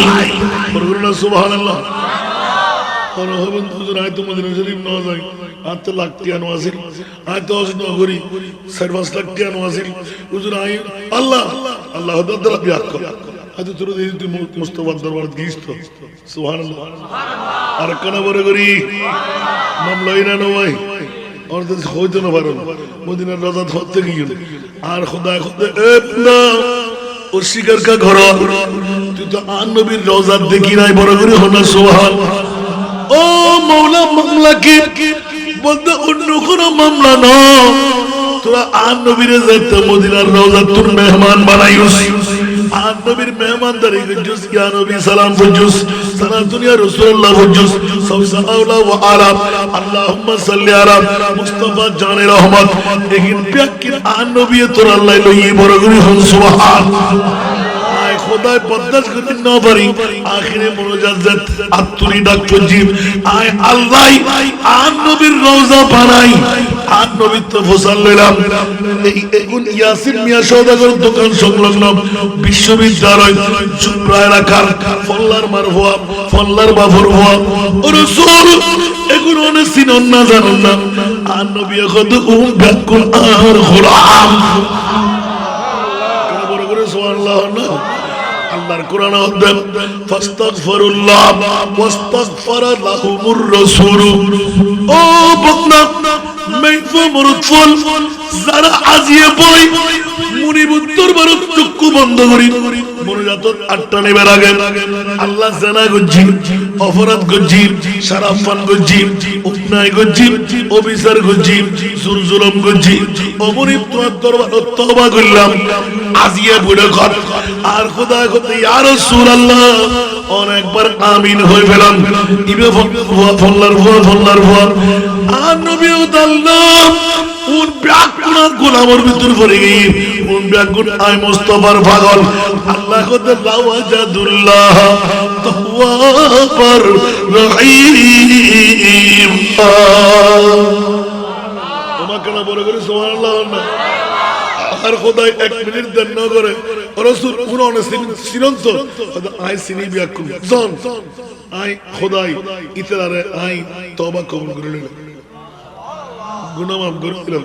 বলুন না সুবহানাল্লাহ কোন হবেন হুজুর আইতো মদিনা শরীফ না যাই আর তো লাখটি আনো আসিল আইতো অসিন করি 4-5 লাখটি আনো আসিল হুজুর I Allah Allah Dadra Biak আজ তোর এই মুস্তাফা দরবার গিয়েছ তো সুবহানাল্লাহ আর কোন বড় করি মামলাই না নয় আর তো হইতো না পারো মদিনার রওজা ধরতে গিয়ে আর খোদা না অস্বীকার কা ঘর তুই তো আর নবীর রওজা দেখি নাই বড় করে হনা সুবহান ও মাওলা মামলা কি বলতে অন্য কোন মামলা না তোরা আর নবীর যাইতে মদিনার রওজা তোর মেহমান বানাইস আর নবীর মেহমানদারি করছিস ইয়া নবী সালাম করছিস সালাতুন ইয়া রাসূলুল্লাহ করছিস সব সালাওয়াত ওয়া আলা আল্লাহুম্মা সাল্লি আলা মুস্তাফা জানে রহমত लेकिन প্যাকির আর নবী তোর আল্লাহ লই বড় করে হন সুবহানাল্লাহ আয় খোদায় বরদাস করতে না পারি আখিরে মুনাজাত আত্তুরি ডাক করছি আয় আল্লাহ আর নবীর রওজা বানাই আর নবী তো ফসল লইলাম এই এখন ইয়াসিন মিয়া সওদাগর দোকান সংলগ্ন বিশ্ববিদ্যালয় চুপড়া এলাকার ফল্লার মারফুয়া ফল্লার বাফরফুয়া ও রাসূল এখন অনেক সিনন না জানেন না আর নবী কত ব্যাকুল আর গোলাম বড় করে সুবহানাল্লাহ না আল্লাহর কোরআন হচ্ছে ফাস্তাগফিরুল্লাহ ওয়াস্তাগফারা লাহুমুর রাসূল ও বান্দা মেফু মুরফুল যারা আজিয়ে বই মুনিবুত্তর ভারত চক্ষু বন্ধ করি মনোজাত আটটা নেবার আগে আল্লাহ জানা গজ্জি অপরাধ গজ্জি সারাফান গজ্জি অন্যায় গজ্জি অবিচার গজ্জি জুলজুলম গজ্জি অমনিব তোমার দরবার তওবা করলাম আজিয়ে বুড়ে ঘর আর খোদা কত ইয়া রাসূলুল্লাহ অনেকবার আমিন হয়ে গেলাম ইবে ফল্লার ভুয়া আর নবী আল্লাহ উন ব্যাকুনার গোলামের ভিতর পড়ে গিয়ে উন ব্যাকুন আই মুস্তাফার পাগল আল্লাহ কত লাওয়াজাদুল্লাহ তাওয়াবার রহিম ওমা কেন বলে করে সুবহানাল্লাহ না আর খোদাই 1 মিনিট দেন না করে রাসূল পুরনো সিনন্ত আই সিনি বিয়া কু জন আই খোদাই ইতরারে আই তওবা কবুল করে নিলাম গুনাহ মাফ করে দিলাম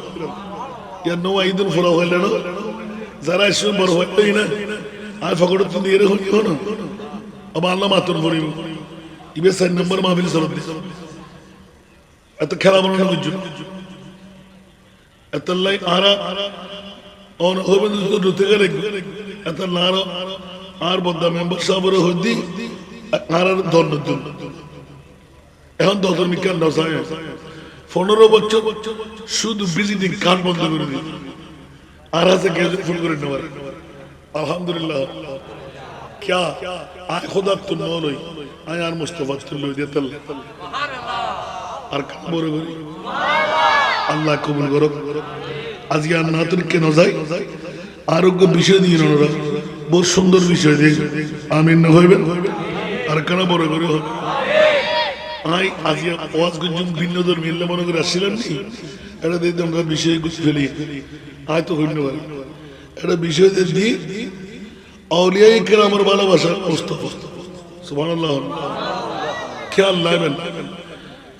ইয়া নো আইদুল ফুরা হইল না যারা এসে বড় হইতই না আই ফকড় তুমি এর হইও না अब আল্লাহ মাতুর পড়িব ইবে 4 নম্বর মাহফিল সরব এত খেলা বানানো বুঝছো এত লাই আরা অন হবে তো দুতে গেলে এত নার আর বদা মেম্বার সাহেবের হদি আর ধন্য জন্য এখন দতর মিকান দসায় 15 বছর শুধু ভিজিটিং কার্ড বন্ধ করে দিই আর আছে গেজেট ফুল করে নেওয়ার আলহামদুলিল্লাহ क्या आय खुदा तुम नौलोई आय आर मुस्तफा तुल्लो देतल আর কামরে করি আল্লাহ কবুল করুক আজকে আর নাতুন কেন যাই আরোগ্য বিষয় দিয়ে ওরা বহু সুন্দর বিষয় দিয়ে আমিন না হইবেন আর কেন বড় করে হবে আই আজকে ওয়াজ গুজুম ভিন্ন ধর্মী মিললে মনে করে আসছিলাম নি এটা দিয়ে আমরা বিষয় গুছ ফেলি আয় তো হইল এটা বিষয় দিয়ে औलिया किराम ভালোবাসা মুস্তাফা সুবহানাল্লাহ খেয়াল রাখবেন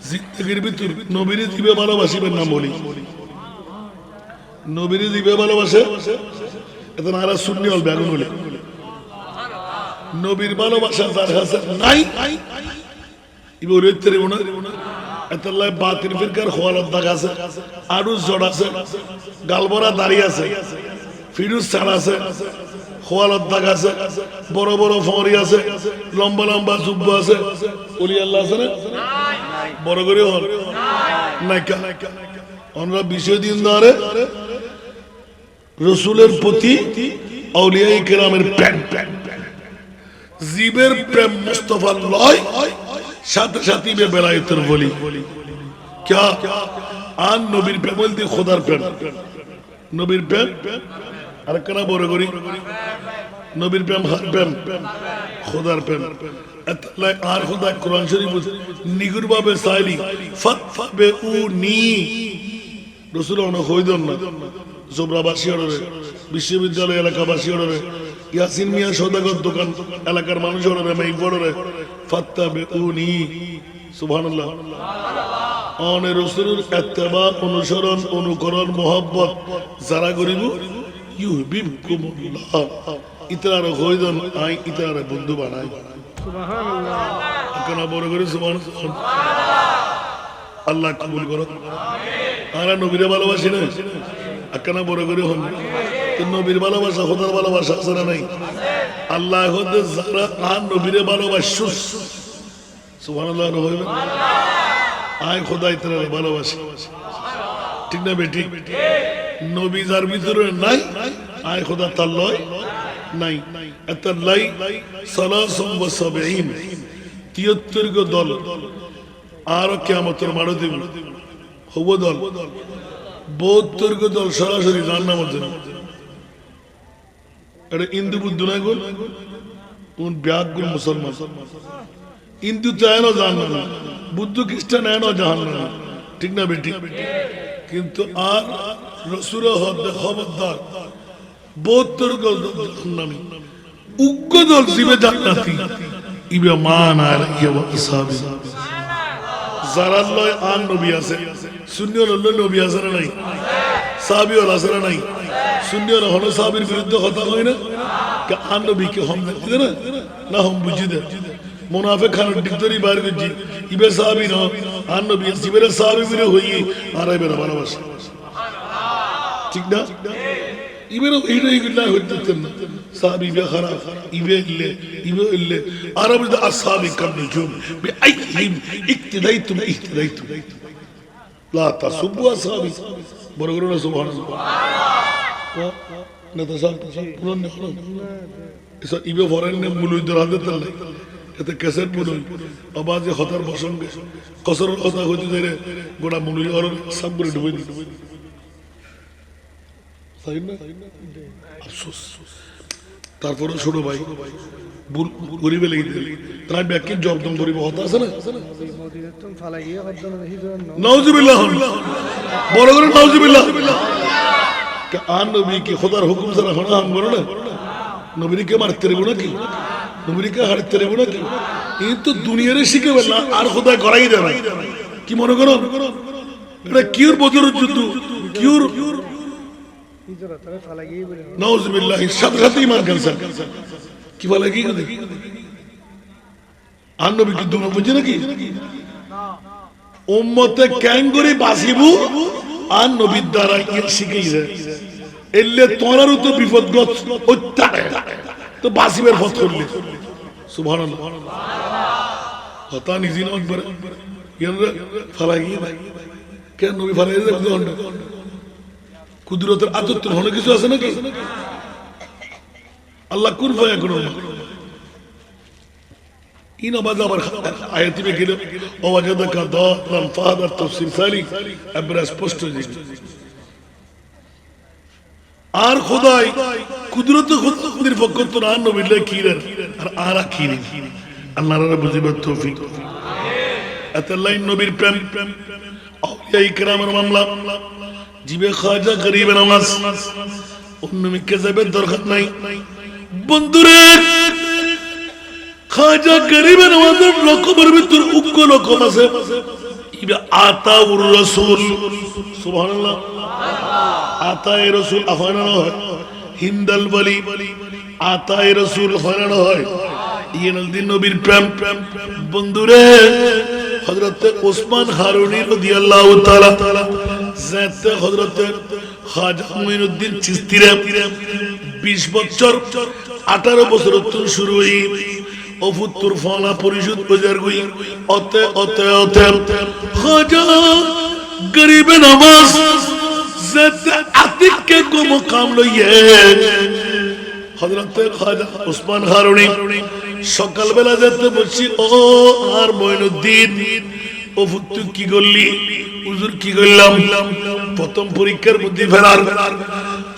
জিন্দেগির ভিতর নবীর দিবে ভালোবাসিবেন না বলি নবীর দিবে ভালোবাসে এত নারা সুন্নি হল বেগুন হলে নবীর ভালোবাসা যার কাছে নাই ইবে ওরেতেরে ওনা এত লাই বাতিল ফিরকার খোয়ালত দাগ আছে আরুস জড় আছে গালবরা দাঁড়িয়ে আছে ফিরুজ ছাড় আছে খোয়ালত দাগ আছে বড় বড় ফরি আছে লম্বা লম্বা জুব্ব আছে ওলি আল্লাহ আছে না বড় করে হল নাইকা আমরা বিষয় দিন ধরে রসুলের প্রতি আউলিয়া কেরামের প্রেম জীবের প্রেম মুস্তাফা লয় সাথে সাথে বেলায়েতের বলি क्या আন নবীর প্রেম বলতে খোদার প্রেম নবীর প্রেম আর কেন বড় করি নবীর প্রেম হার প্রেম খোদার প্রেম আর খোদা কোরআন শরীফ নিগুর ভাবে সাইলি ফাতফাবে উনি রাসূল অনেক হইদন না জোবরাবাসী ওরে বিশ্ববিদ্যালয় এলাকাবাসী ওরে ইয়াসিন মিয়া সওদাগর দোকান এলাকার মানুষ ওরে মেই বড়রে ফাতফাবে উনি সুবহানাল্লাহ অনে রাসূলের ইত্তেবা অনুসরণ অনুকরণ মোহাব্বত যারা করিব ইউহিব্বুকুমুল্লাহ ইতরার হইদন আই ইতরার বন্ধু বানাই সুবহানাল্লাহ কেন বড় করে সুবহানাল্লাহ আল্লাহ কবুল করুন আমিন আর নবীর ভালোবাসি না কেন বড় করে হন তো নবীর ভালোবাসা খোদার ভালোবাসা আছে না নাই আল্লাহ হতে যারা আর নবীর ভালোবাসু সুবহানাল্লাহ হইবে আয় খোদা ইতরার ভালোবাসি ঠিক না বেটি নবী যার ভিতরে নাই আয় খোদা তার লয় নাই এত লাই সালাসুম ওয়া সাবঈন 73 গো দল আর কিয়ামতের মাঠে দিব হব দল 72 গো দল সরাসরি জান্নাতের জন্য এটা হিন্দু বুদ্ধ না গো কোন ব্যাগগুল মুসলমান হিন্দু চায় না জান্নাত বুদ্ধ খ্রিস্টান এনো জাহান্নাম ঠিক না বেটি কিন্তু আর রাসূল হতে খবরদার 72 গো জাহান্নামী উগ্র দল জিবে জান্নাতি ইবে মান আর ইয়া সাহাবী যারা লয় আন নবী আছে সুন্নি হলো নবী আছে না নাই সাহাবী হলো আছে না নাই সুন্নি হলো সাহাবীর বিরুদ্ধে কথা হয় না কে আন নবী কে হম দেখতে না না হম বুঝি দে মুনাফিক খান ডিক্টরি বাইরে গজি ইবে সাহাবী ন আন নবী জিবের সাহাবী বিরে হই আর ইবে ভালোবাসা ঠিক না ইবের এইটাই গুলা হইতেন সাহাবী বে খারাপ ইবে ইল্লে আরবদের আসহাবী কাম নজুম বিআইহিম ইক্তদাইতুম লা তাসুবু আসহাবী বড় করে সুবহানাল্লাহ না তো সব পুরন না এসব ইবে ফরেন নে মুলুইদের হাতে নাই এতে ক্যাসেট মুলুই আওয়াজে খতর প্রসঙ্গে কসর কথা হইতে ধরে গোটা মুলুই আর সাবরে ডুবে দিই তারপরে ছোট ভাই গরিবে লেগে তারা ব্যাখ্যা জবদম গরিব হতে আছে না নাউজুবিল্লাহ বড় করে নাউজুবিল্লাহ আর নবী কি খোদার হুকুম ছাড়া হারাম করো না নবীকে মারতে দেবো নাকি নবীকে হারতে দেবো নাকি এই তো দুনিয়ারে শিখে না আর খোদা করাই দেবে কি মনে করো এটা কিউর বদর যুদ্ধ কিউর নাউজুবিল্লাহ সাথে সাথে ইমান ক্যান্সার কি বলে কি আর নবী কি দুনো বুঝে নাকি উম্মতে ক্যাঙ্গুরি বাসিবু আর নবীর দ্বারা শিখেছে এলে তোরারও তো বিপদগ্রস্ত তো বাসিবের পথ করলে সুবহানাল্লাহ হতা নিজিন একবার ফালাই কেন নবী ফালাই কুদরতের আদত হনে কিছু আছে নাকি আল্লাহ কোন ভয় করুন ইন আবাদ আবার আয়াতি মে গেল ওয়াজাদাকা দালান ফাহাদার তাফসীর সালি আবার স্পষ্ট জিনিস আর খোদাই কুদরত খোদার পক্ষ তো না নবীর কিরেন আর আরা কিরেন আল্লাহর বুঝিবার তৌফিক আতাল্লাহ নবীর প্রেম আউলিয়া ইকরামের মামলা জিবে খাজা গরিব নামাজ অন্য মিকে যাবে দরকার নাই বন্ধুরে খাজা গরিব নামাজের রকমের ভিতর উগ্র রকম আছে ইবা আতাউর রাসূল সুবহানাল্লাহ আতায়ে রাসূল আফানা হয় হিন্দাল বলি আতায়ে রাসূল আফানা হয় ইয়েনাল দিন নবীর প্রেম বন্ধুরে হযরত ওসমান হারুনি রাদিয়াল্লাহু তাআলা জাতে হযরত খাজা মুঈনুদ্দিন চিশতির 20 বছর 18 বছর তুন শুরু হই অফুত্তর ফালা পরিশোধ বাজার গই অতে অতে অতে খাজা গরিব নামাজ জাতে আতিক কে কো মকাম লইয়ে হযরত খাজা ওসমান হারুনি সকাল বেলা যেতে বলছি ও আর মুঈনুদ্দিন ও ফুত্তু কি করলি হুজুর কি করলাম প্রথম পরীক্ষার মধ্যে ফেরার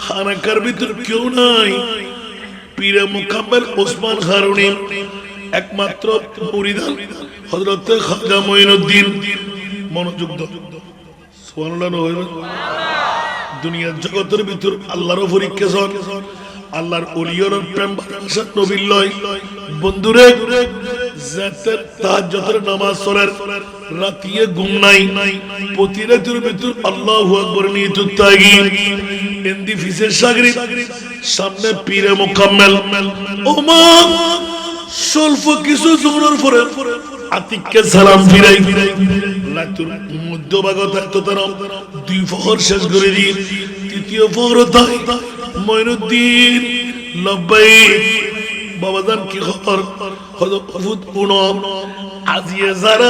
খানাকার ভিতর কেউ নাই পীরে মুকাম্মেল ওসমান হারুনি একমাত্র মুরিদান হযরত খাজা মুঈনুদ্দিন মনোযোগ দাও সুবহানাল্লাহ দুনিয়ার জগতের ভিতর আল্লাহর পরীক্ষা সন আল্লাহর ওলিয়র প্রেম ভালোবাসা নবীর লয় বন্ধুরে জাতের তাহাজ্জুদের নামাজ পড়ার রাতিয়ে ঘুম নাই প্রতি রাতের ভিতর আল্লাহু আকবার নিয়ত তাগি এন্দি ফিসের সাগরি সামনে পীরে মুকাম্মেল ওমা স্বল্প কিছু জোরের পরে আতিককে সালাম ফিরাই রাতের মধ্যভাগত এত তারা দুই ফহর শেষ করে দিয়ে তৃতীয় ফহর তাই মুঈনুদ্দিন লব্বাইক বাবাজান কি খবর হযরত পুনম আজিয়ে যারা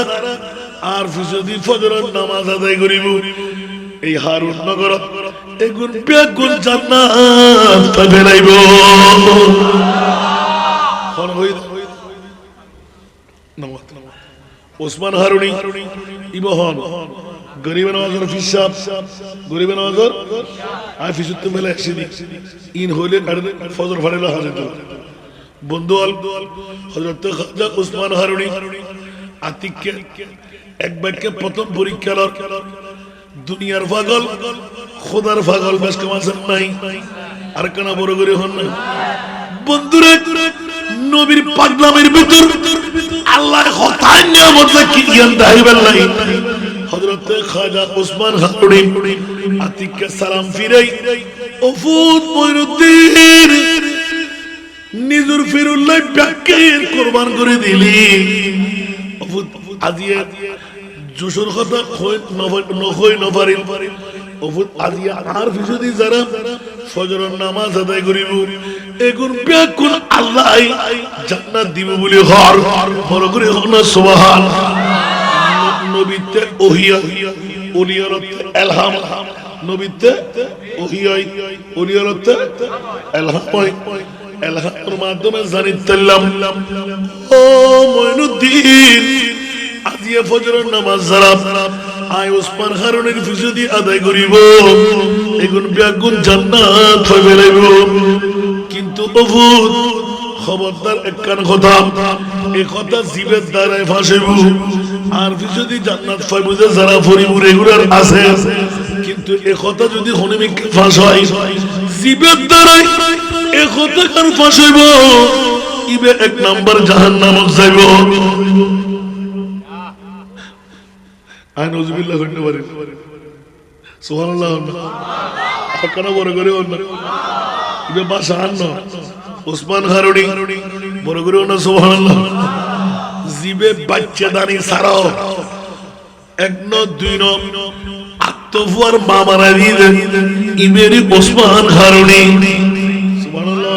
আর ফজর ফজরের নামাজ আদায় করিব এই হারুন নগর এগুন বেগুন জান্নাত পাবে নাইব কোন হই নামাজ ওসমান হারুনি ইবহন গরিব নওয়াজের ফিসাব গরিব নওয়াজের আর ফিসুত মেলা একসিদি ইন হইলে ফজর ফাড়িলা হাজির বন্ধু আল হযরত খাজা ওসমান হারুনি আতিককে এক বাক্যে প্রথম পরীক্ষা দুনিয়ার পাগল খোদার পাগল বেশ কমাছেন নাই আর কেন বড় করে হন না বন্ধুরে নবীর পাগলামের ভিতর আল্লাহর হতায় নিয়ামত কি জ্ঞান দাইবেন নাই হযরত খাজা ওসমান হারুনি আতিককে সালাম ফিরাই ওফুত মুঈনুদ্দিন নিজুর ফিরুল্লাহ ব্যাখ্যার কুরবান করে দিলি ওফুত আজিয়া জুসুর কথা কই নহই নফারিল ওফুত আজিয়া আর ফিসদি যারা ফজরের নামাজ আদায় করিব এগুন ব্যাকুল আল্লাহ জান্নাত দিব বলে হর বড় করে হনা সুবহান নবীতে ওহিয়া ওলিয়ারত ইলহাম নবীতে ওহিয়া ওলিয়ারত ইলহাম ইলহামের মাধ্যমে জানিতাম ও মুঈনুদ্দিন আজিয়া ফজরের নামাজ যারা আই ওসমান হারুনের ফিসদি আদায় করিব এগুন ব্যাকুল জান্নাত পাবে কিন্তু অভূত খবরদার একখান কথা, এই কথা জীবের দ্বারায় ফাঁসিব আর যদি জান্নাত পাইব যে যারা ফরিব রেগুলার আছে, কিন্তু এই কথা যদি হনিমিকে ফাঁস হয় জীবের দ্বারায় এই কথা কার ফাঁস হইব, ইবে এক নাম্বার জাহান্নামত যাইব। আয় নজবিল্লাহ করতে পারি সুবহানাল্লাহ। আর কেন বড় করে ইবে বাসা আন্ন ওসমান হারুনি বড় করে না সুবহানাল্লাহ। জিবে বাচ্চা দানি সারাও এক ন দুই ন আত্মফুয়ার মা মারা দিয়ে ইবেরি ওসমান হারুনি সুবহানাল্লাহ।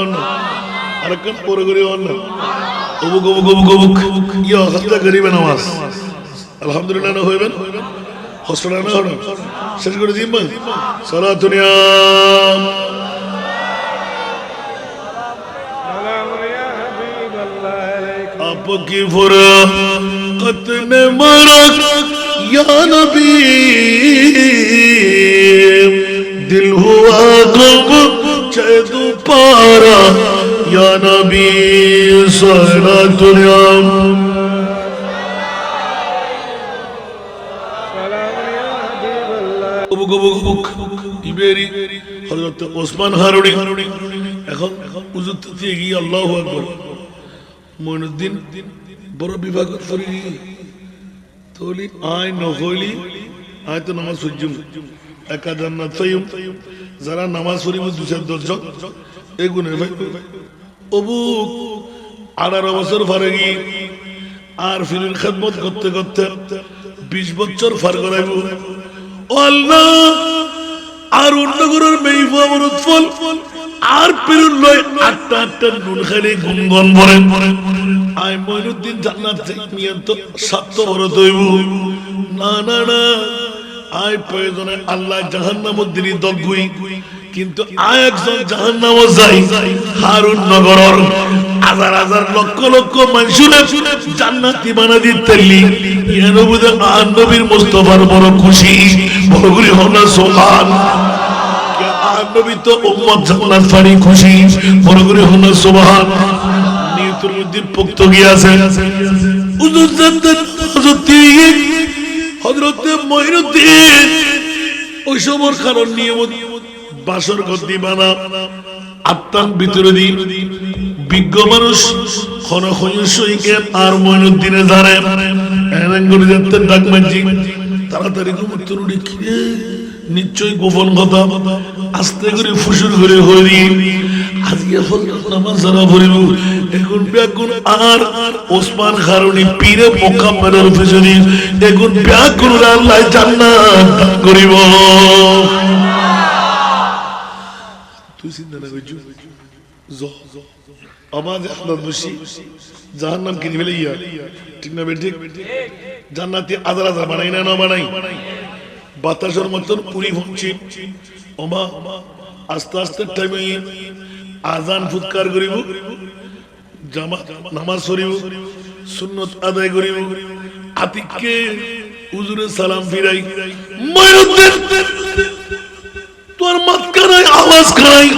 আর কেন বড় করে না অবুক অবুক অবুক অবুক ইয়া হাজরা করিবে নামাজ আলহামদুলিল্লাহ না হইবেন হসনা না হলো শেষ করে দিন সালাতুন ইয়া आपकी फुरकत ने मरा या नबी दिल हुआ गम चैदू पारा या नबी सलातुन या হযরত ওসমান হারুনি এখন উযু দিয়ে গিয়ে আল্লাহু আকবার মঈনুদ্দিন বড় বিভাগ করি তোলি আয় নহলি আয় তো নামাজ পড়জুম একা জান্নাত পাইম যারা নামাজ পড়িব 210 এই গুণে ভাই অবু 18 বছর ফারেগি আর ফিরের খেদমত করতে করতে 20 বছর ফার করাইব ও আল্লাহ আর অন্য গুরুর মেইফা মরত ফল আর পিরুল লয় আটটা আটটা নুন খালি গুনগন ভরেন আই মঈনুদ্দিন জান্নাত থেকে তো সত্য ভরত হইব না না না আই প্রয়োজনে আল্লাহ জাহান্নামত দিলি দগুই কিন্তু আয় একজন জাহান্নামে যাই হারুন নগরর হাজার হাজার লক্ষ লক্ষ মানুষের জান্নাতি বানা দিতেলি এর মধ্যে নবীর মুস্তাফার বড় খুশি বড় করে হলো সুবহান নবী তো উম্মত জান্নাত পানি খুশি বড় করে হলো সুবহান নিয়তের মধ্যে পোক্ত গিয়াছে হুজুর জান্নাত হযরত মঈনুদ্দিন ওই সমর কারণ নিয়ম বাসর গদ্দি বানা আত্মার ভিতরে দিন বিজ্ঞ মানুষ ক্ষণক্ষণকে আর মঈনুদ্দিনে জানে এমন করে যেতে ডাক মাঝি তাড়াতাড়ি ঘুমোত্তর লিখে নিশ্চয়ই গোপন কথা আস্তে করে ফুসুর করে হরি আজকে ফজর নামাজ যারা পড়িব এখন ব্যাকুল আর ওসমান হারুনি পীরে মোকাম্মেলের পিছনে এখন ব্যাকুল আল্লাহ জান্নাত দান করিব। তুই চিন্তা না করছো আমার জান্নাত বসি জাহান্নাম কিনে ফেলে ইয়া ঠিক না বেঠিক জান্নাতি আজার আজার বানাই না বানাই বাতাসের মতন পুরি হচ্ছে ওমা আস্তে আস্তে টাইমে আজান ফুৎকার করিব জামা নামাজ পড়িব সুন্নত আদায় করিব আতিককে হুজুরে সালাম ফিরাই মঈনুদ্দিন তোর মাত কারাই আওয়াজ কারাই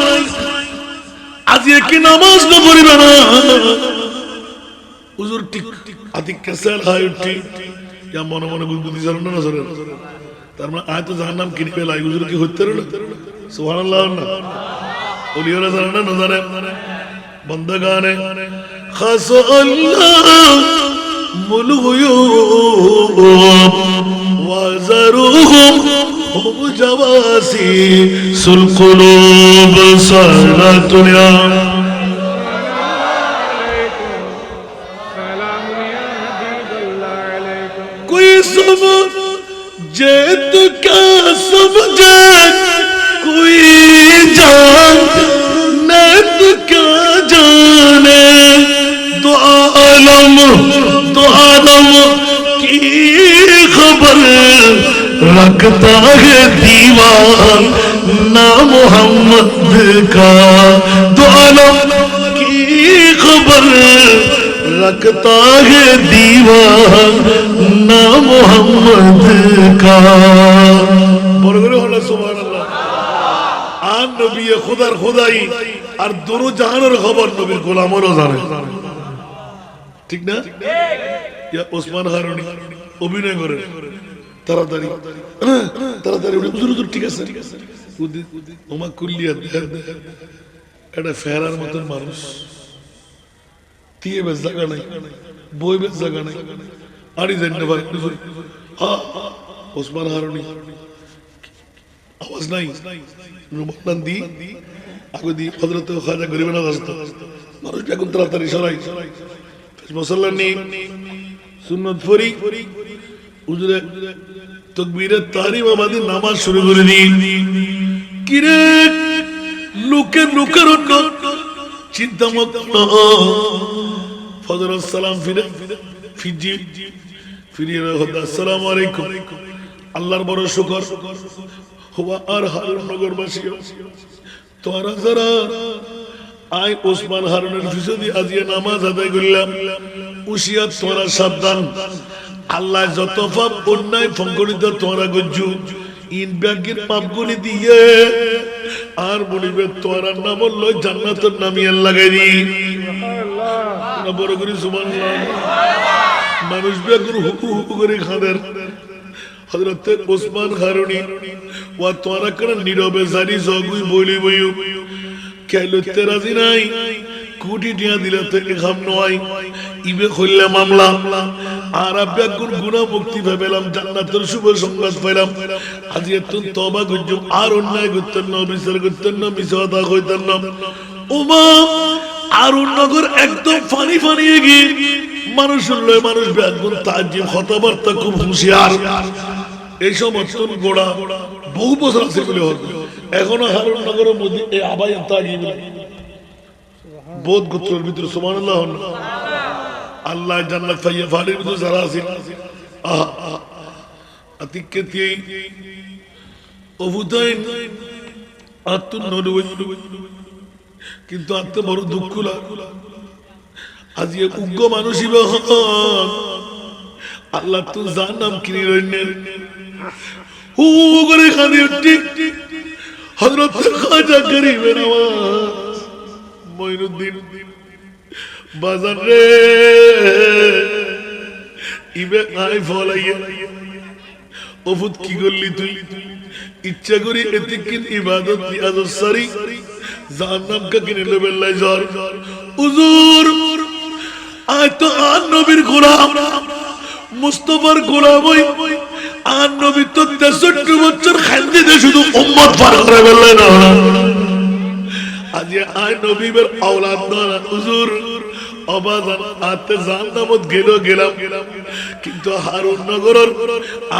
আজকে কি নামাজ না পড়িবে না হুজুর ঠিক আতিককে সাল হাই উঠি ইয়া মনে মনে গুনগুনি জানো না জানো তার মানে আয় তো জাহান্নাম কিনে পেলাই হুজুর কি হইতে রইল সুবহানাল্লাহ না ওলিওরা জানে না জানে বন্দগানে খাস আল্লাহ মুল গুয়ুব ওয়া জারুহুম হুম জাওয়াসি সুল কুলুব সালাতুন ইয়া कोई समझे तो क्या समझे कोई जाने तो क्या जाने तो आलम की खबर रखता है दीवान ना मोहम्मद का तो आलम की खबर रखता है दीवान ना मोहम्मद का बरगरे होला सुभान अल्लाह आन नबी खुदार खुदाई আর দোনো জাহানের খবর নবীর গোলামেরও জানে, ঠিক না? ওসমান হারুনি অভিনয় করে তাড়াতাড়ি তাড়াতাড়ি হুজুর ঠিক আছে ওমা কুল্লিয়া একটা ফেরার মতন মানুষ, দিয়ে বেশ জায়গা নাই, বই বেশ জায়গা নাই, আড়ি জানতে পারে ওসমান হারুনি আওয়াজ নাই, রুমাল দি আগে দি হযরত খাজা গরিব নওয়াজ মানুষ এখন তাড়াতাড়ি সরাই মুসল্লা নেই সুন্নত পড়ি হুজুরে তাকবীরের তাহরিম আমাদি নামাজ শুরু করে দিই। কিরে লোকে লোকের চিন্তা মগ্ন ফজরের সালাম ফিরে ফিজি ফিরিয়ে আসসালামু আলাইকুম। আল্লাহর বড় শুকর হওয়া আর হারুন নগরবাসী তোরা যারা আই ওসমান হারুনের ফিসদি আজিয়ে নামাজ আদায় করলাম উশিয়া তোরা সাবধান, আল্লাহ যত পাপ অন্যায় ফঙ্করিত তোরা গজ্জু ইন ব্যাগের পাপগুলি দিয়ে আর বলিবে তোরা নাম লয় জান্নাতের নামিয়ে লাগাই দি বড় করে সুবহানাল্লাহ। মানুষ ব্যাগুর হুকু হুকু করে খাদের হযরত ওসমান হারুনি ওয়া তোরা করে নীরবে জানি জগুই বলি বইউ কেলতে রাজি নাই, কোটি টিয়া দিলে তো এখাম নয় ইবে খুললে মামলা আর আব্যাকুর গুনাহ মুক্তি পেলাম, জান্নাতের শুভ সংবাদ পেলাম। আজি তুই তওবা করছো আর অন্যায় করতেন না, বিচার করতেন না, মিছা কথা কইতেন না। ওমা আরুন নগর একদম ফানি ফানি গিয়ে মানুষ লয় মানুষ ব্যাকুর তাজিম কথাবার্তা খুব হুঁশিয়ার। এই সমস্ত গোড়া বহু বছর আছে বলে হতো এখনো হারুন নগরের মধ্যে এই আবাই তাজিম বোধ গোত্রের ভিতরে সুবহানাল্লাহ আল্লাহ জান্নাত পাইয়া ফাড়ির ভিতরে যারা আছে আতিকেতি অবুদাইন আত্ম নরুই কিন্তু আত্ম বড় দুঃখ লাগে আজ এই উগ্র মানুষই হন আল্লাহ তো জানাম কিনি রইলেন হু করে খাদি ঠিক হযরত খাজা গরিব নওয়াজ মঈনুদ্দিন বাজার রে ইবে আই ফলাইয়া ওফুত কি করলি তুই ইচ্ছা করি এতিকিন ইবাদত নিয়াজত সারি জাহান্নাম কা কিনে লেবেল্লাই জ্বর হুজুর আয় তো আর নবীর গোলাম মুস্তাফার গোলাম হই আর নবী তো 63 বছর খান্দিতে শুধু উম্মত পার করে বেল্লাই না আজ আয় নবীর আওলাদ না হুজুর অবাজান আতে জান্নামত গেলাম কিন্তু হারুন নগরের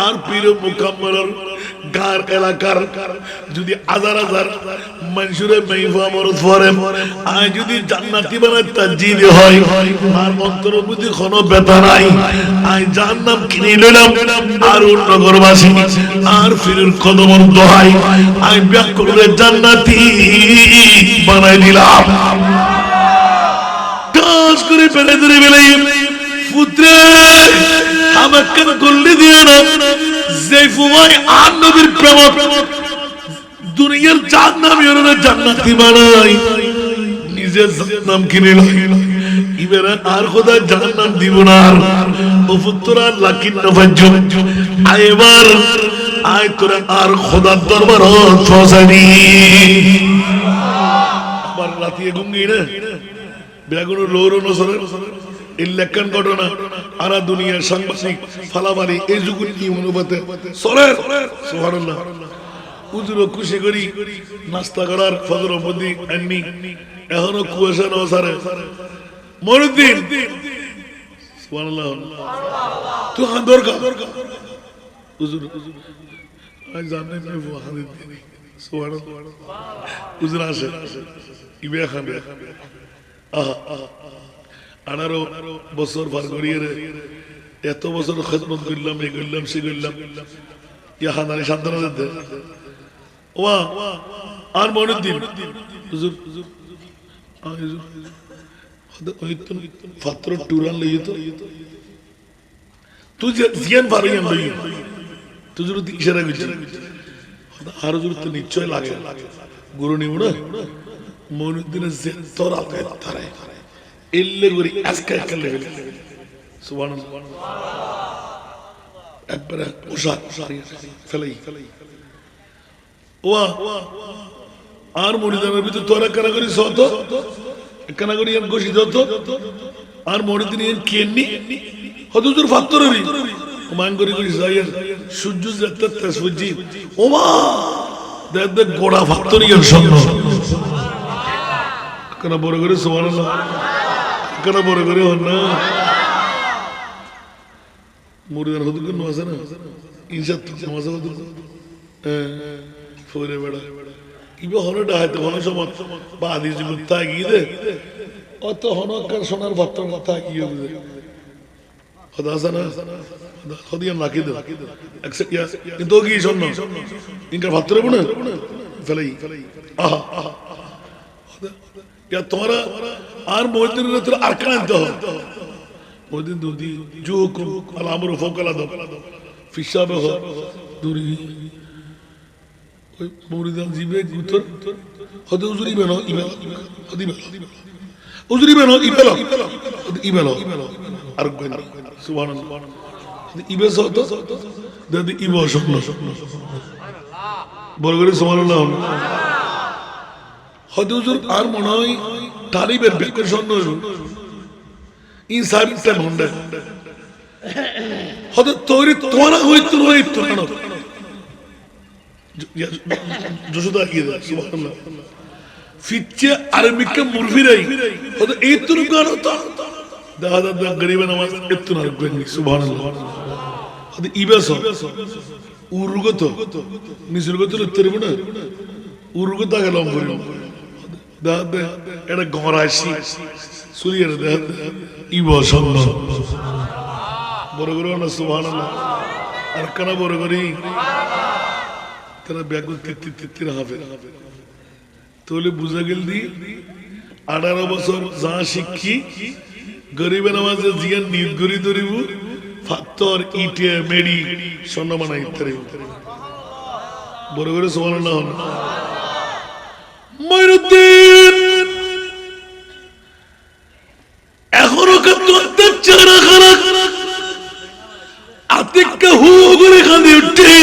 আর পীর মুকাম্মলের গার এলাকার যদি হাজার হাজার মানুষের মাইফা মরদ পড়ে আয় যদি জান্নাতি বানায় তাজিদ হয় আর অন্তরের মধ্যে কোনো ব্যথা নাই আয় জান্নাত কিনে নিলাম হারুন নগরবাসী আর পীরের কদমের দোহাই আয় ব্যাকুলে জান্নাতি বানাই দিলাম করে পেলে ধরে বেলাই পুত্রে আমাকে গল্লি দিয়ে না যে ফুমাই আর নবীর প্রেম দুনিয়ার জান্নাতি ওরা জান্নাতি বানাই নিজে জান্নাম কিনে লাগিল ইবেরা আর খোদা জান্নাম দিব না ও পুত্রা লাকিন নফাজ্জু আইবার আয় তোরা আর খোদার দরবার ফসানি আবার রাতে ঘুমিয়ে না বেগুন লোর নসরের ইল্লাকান ঘটনা আরা দুনিয়ার সাংবাদিক ফালাবাড়ি এই যুগের নিয়ম অনুপাতে সরের সুবহানাল্লাহ হুজুর খুশি করি নাস্তা করার ফজর মধ্যে আননি এখনো কুয়াশা না সারে মরুদ্দিন সুবহানাল্লাহ তুই হাঁদর কা হুজুর আজ জানে না ওয়াহাদিন সুবহানাল্লাহ হুজুর আসে ইবে খাবে 18 বছর পার করিয়ে এত বছর খেদমত করলাম এই করলাম সে করলাম ইয়া হানারি সান্ত্বনা দিতে ওয়া আর মনুদ্দিন হুজুর ওই তো ফাত্র টুরান লইয়ে তো তুই জিয়ান পারিয়ান লইয়ে তুই যদি ইশারা করছিস আর হুজুর তো নিশ্চয় লাগে গুরু নিব না মনুদ্দিনের যে তোরা তারে এল্লে করি আজকে কালে সুবহানাল্লাহ একবারে পোশাক ফেলাই ওয়া আর মরিদানের ভিতরে তোরা কানা করি সত কানা করি এম ঘোষিত হতো আর মরিদিন এম কেননি হদুজুর ফাত্তরেরই মান করি করি যাইয়ের সূর্য যেতে তেসবজি ওমা দেখ গোড়া ফাত্তরি এর সঙ্গ কেন বড় করে সুবহানাল্লাহ কেন বড় করে হন না মরিদান হদুর কোন আছে না ইনশাত নামাজ হদুর ফোরে বেড়া ইবে হনটা হয়তো হন সময় বা আদি যুগ তাগি দে অত হনকার সোনার ভাত্তর কথা কি হবে খোদা জানা খোদিয়াম রাখি দে একসেপ্ট ইয়া কিন্তু কি শোনো ইনকার ভাত্তর বনে ফেলাই আহা ইয়া তোরা আর মহিদিনের তোর আরকান তো মহিদিন দুদি জুকুম আল আমরু ফাওকাল আদব ফিশাবে হ দুরি মরিদান জিবে গুতর হদে উজুরি বেনো ইবেল হদি বেল উজুরি বেনো ইবেল ইবেল আর গন সুবহানাল্লাহ ইবেস হতো দাদি ইবো শুকনো সুবহানাল্লাহ বল করে সুবহানাল্লাহ হদে উজুর আর মনে হয় তালিবের বেকর শূন্য ইনসান তে হন্ডে হদে তোরি তোরা হইতো হইতো না যশোদা কি সুবহানাল্লাহ ফিচ্ছে আরবিকে মুরফিরাই হতো এই তুরু গানো তো দাদা দা গরিব নামাজ এত না গনি সুবহানাল্লাহ হতো ইবাস উরুগত নিসুরগত লতরিব না উরুগত গেলাম বলি দাদা এটা গরাশি সুরিয়ার দাদা ইবাস সুবহানাল্লাহ বড় বড় না সুবহানাল্লাহ আর কানা বড় করি ব্যাগুল তিত্তির হবে তাহলে বুঝা গেল দি 18 বছর যা শিক্ষি গরিবের নামাজে জিয়ান নিয়ত করি ধরিব ফাত্তর ইটে মেডি স্বর্ণ বানাই ইত্যাদি বড় করে সুবহানাল্লাহ ময়নুদ্দিন এখনো কত অত্যাচার খারাপ আতিককে হু করে কাঁদে উঠে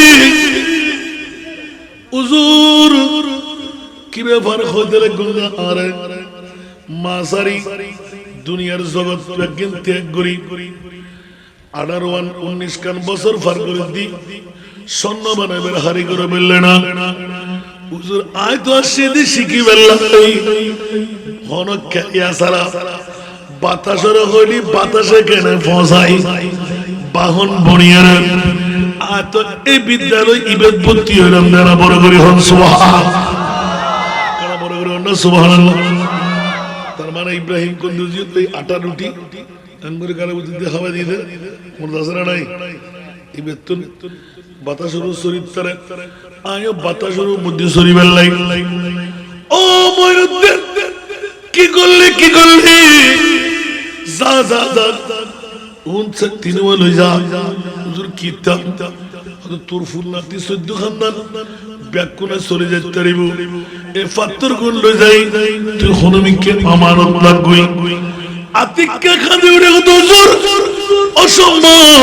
উজুর কি ব্যাপার হইতে লাগল আরে মাসারি দুনিয়ার জগৎ একদিন ত্যাগ করি 18-19 কান বছর পার করে দি স্বর্ণ বানাইবার হারি করে বললে না হুজুর আয় তো আসে শিখি বললাম হন খেলিয়া সারা বাতাসের হইলি বাতাসে কেনে ফসাই বাহন বনিয়ার আর তো এই বিদ্যালয় ইবাদত ভর্তি হইলাম যারা বড় করে হন সুবহানাল্লাহ বড় করে হন সুবহানাল্লাহ তার মানে ইব্রাহিম কুন্দুজি ওই আটা রুটি আঙ্গুর গালে বুঝতে খাওয়া দিয়ে দেয় মোর দাসরা নাই ইবাদত বাতাসের চরিত্রে আয়ো বাতাসের মধ্যে শরীরের লাই ও ময়নুদ্দিন কি করলি যা যা যা উনছে তিন বলে যা হুজুর কিতাব তোর ফুলনাতি 14 খানদান ব্যাকুনে চলে যেতে পারিব এ ফাত্তর গুণ লই যাই তুই হনুমিকে আমানত লাগবই আতিককে খাদি উঠে কত হুজুর অসম্ভব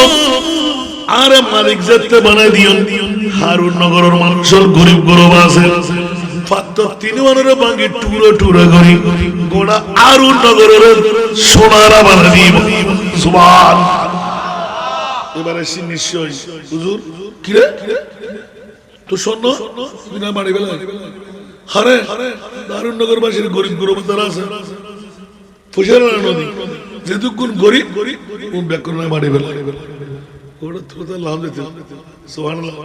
আরে মালিক যেতে বানাই দিও হারুন নগরের মানুষের গরিব গরব আছে ফাত্তর তিন মানের ভাঙি টুরা করি গোড়া হারুন নগরের সোনারা বানাই দিব সুবহানাল্লাহ এবারে সে নিশ্চয় হুজুর কি রে তো শোনো বিনা বাড়ি বেলা হারে দারুন নগরবাসীর গরিব গরব যারা আছে ফুশারা নদী যেটুকুন গরিব ও ব্যাকরণ বাড়ি বেলা ওটা তো লাভ দিতে সুবহানাল্লাহ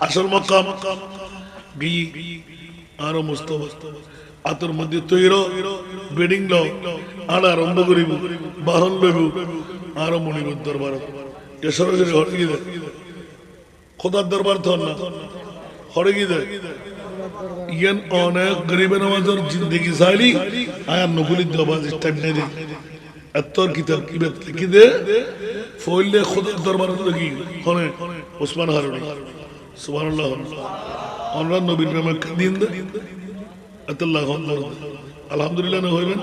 আসল মাকাম গি আর মুস্তাফা আতর মধ্যে তৈর বেডিং ল আর আরম্ভ করিব বাহন লইব আর মনিবর দরবার এ সরাসরি হরে গিয়ে খোদার দরবার থন না হরে গিয়ে ইয়ান অনেক গরিব নওয়াজের জিন্দেগি সাইলি আয়া নকুলি দবাজ টাইম নেই দে এতর কিতাব কিবাত লিখি দে ফইলে খোদার দরবার লাগি হনে ওসমান হারুনি সুবহানাল্লাহ আমরা নবীর নামে দিন দে আলহামদুলিল্লাহ না হইবেন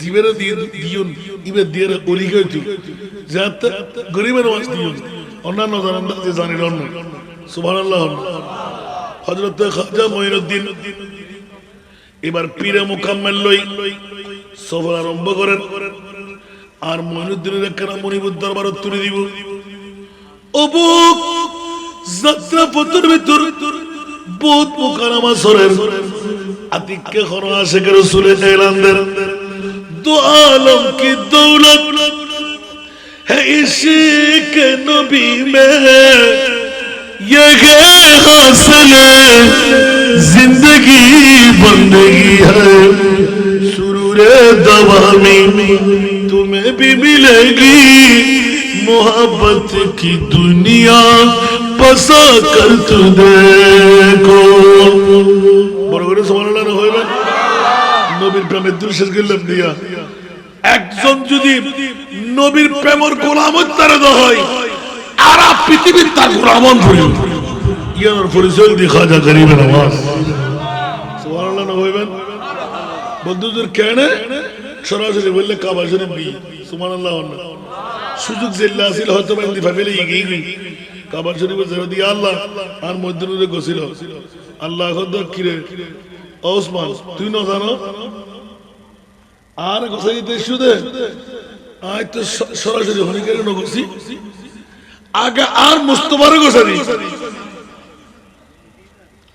জীবের দিয়ন ইবের দিয়ে অলিকে যাতে গরিবের নামাজ দিয়ন অন্যান্য জানান যে জানি অন্য সুবহানাল্লাহ। হযরত খাজা মঈনুদ্দিন এবার পীরে মুকাম্মেল লই সফর আরম্ভ করেন। আর মঈনুদ্দিনের একখানা মনিবুর দরবার তুলে দিব অবুক যাত্রা পথের ভিতর বহুত মুকারামা সরের আতিককে খনো আশিক রাসূল এলান দেন দো আলম কি দৌলত है इश्क नबी में ये हासिल जिंदगी बंदगी है सुरूरे दवामी तुम्हें भी मिलेगी मोहब्बत की दुनिया बसा कर तू देखो বড় করে সুবহানাল্লাহ হইবেন নবীর প্রেমে দুরশেষ গেলাম দিয়া একজন যদি নবীর প্রেমের গোলাম তারে হয় আর পৃথিবীর তার গোলাম হইল ইয়ার পরিচয় দেখা যা গরিবের আওয়াজ সুবহানাল্লাহ হইবেন বন্ধুদের কেন সরাসরি বললে কাবা শরীফ বি সুবহানাল্লাহ সুযোগ জিল্লা আছিল হয়তো বান্দি ভাবেলে এগিয়ে গই কাবা শরীফে জেরা দিয়া আল্লাহ আর মধ্যে গছিল আল্লাহ খোদ কিরে ওসমান তুই না জানো আর গোসাই দেশু দে আজ তো সরাসরি হনিকের নগসি আগে আর মুস্তফারে গোসাই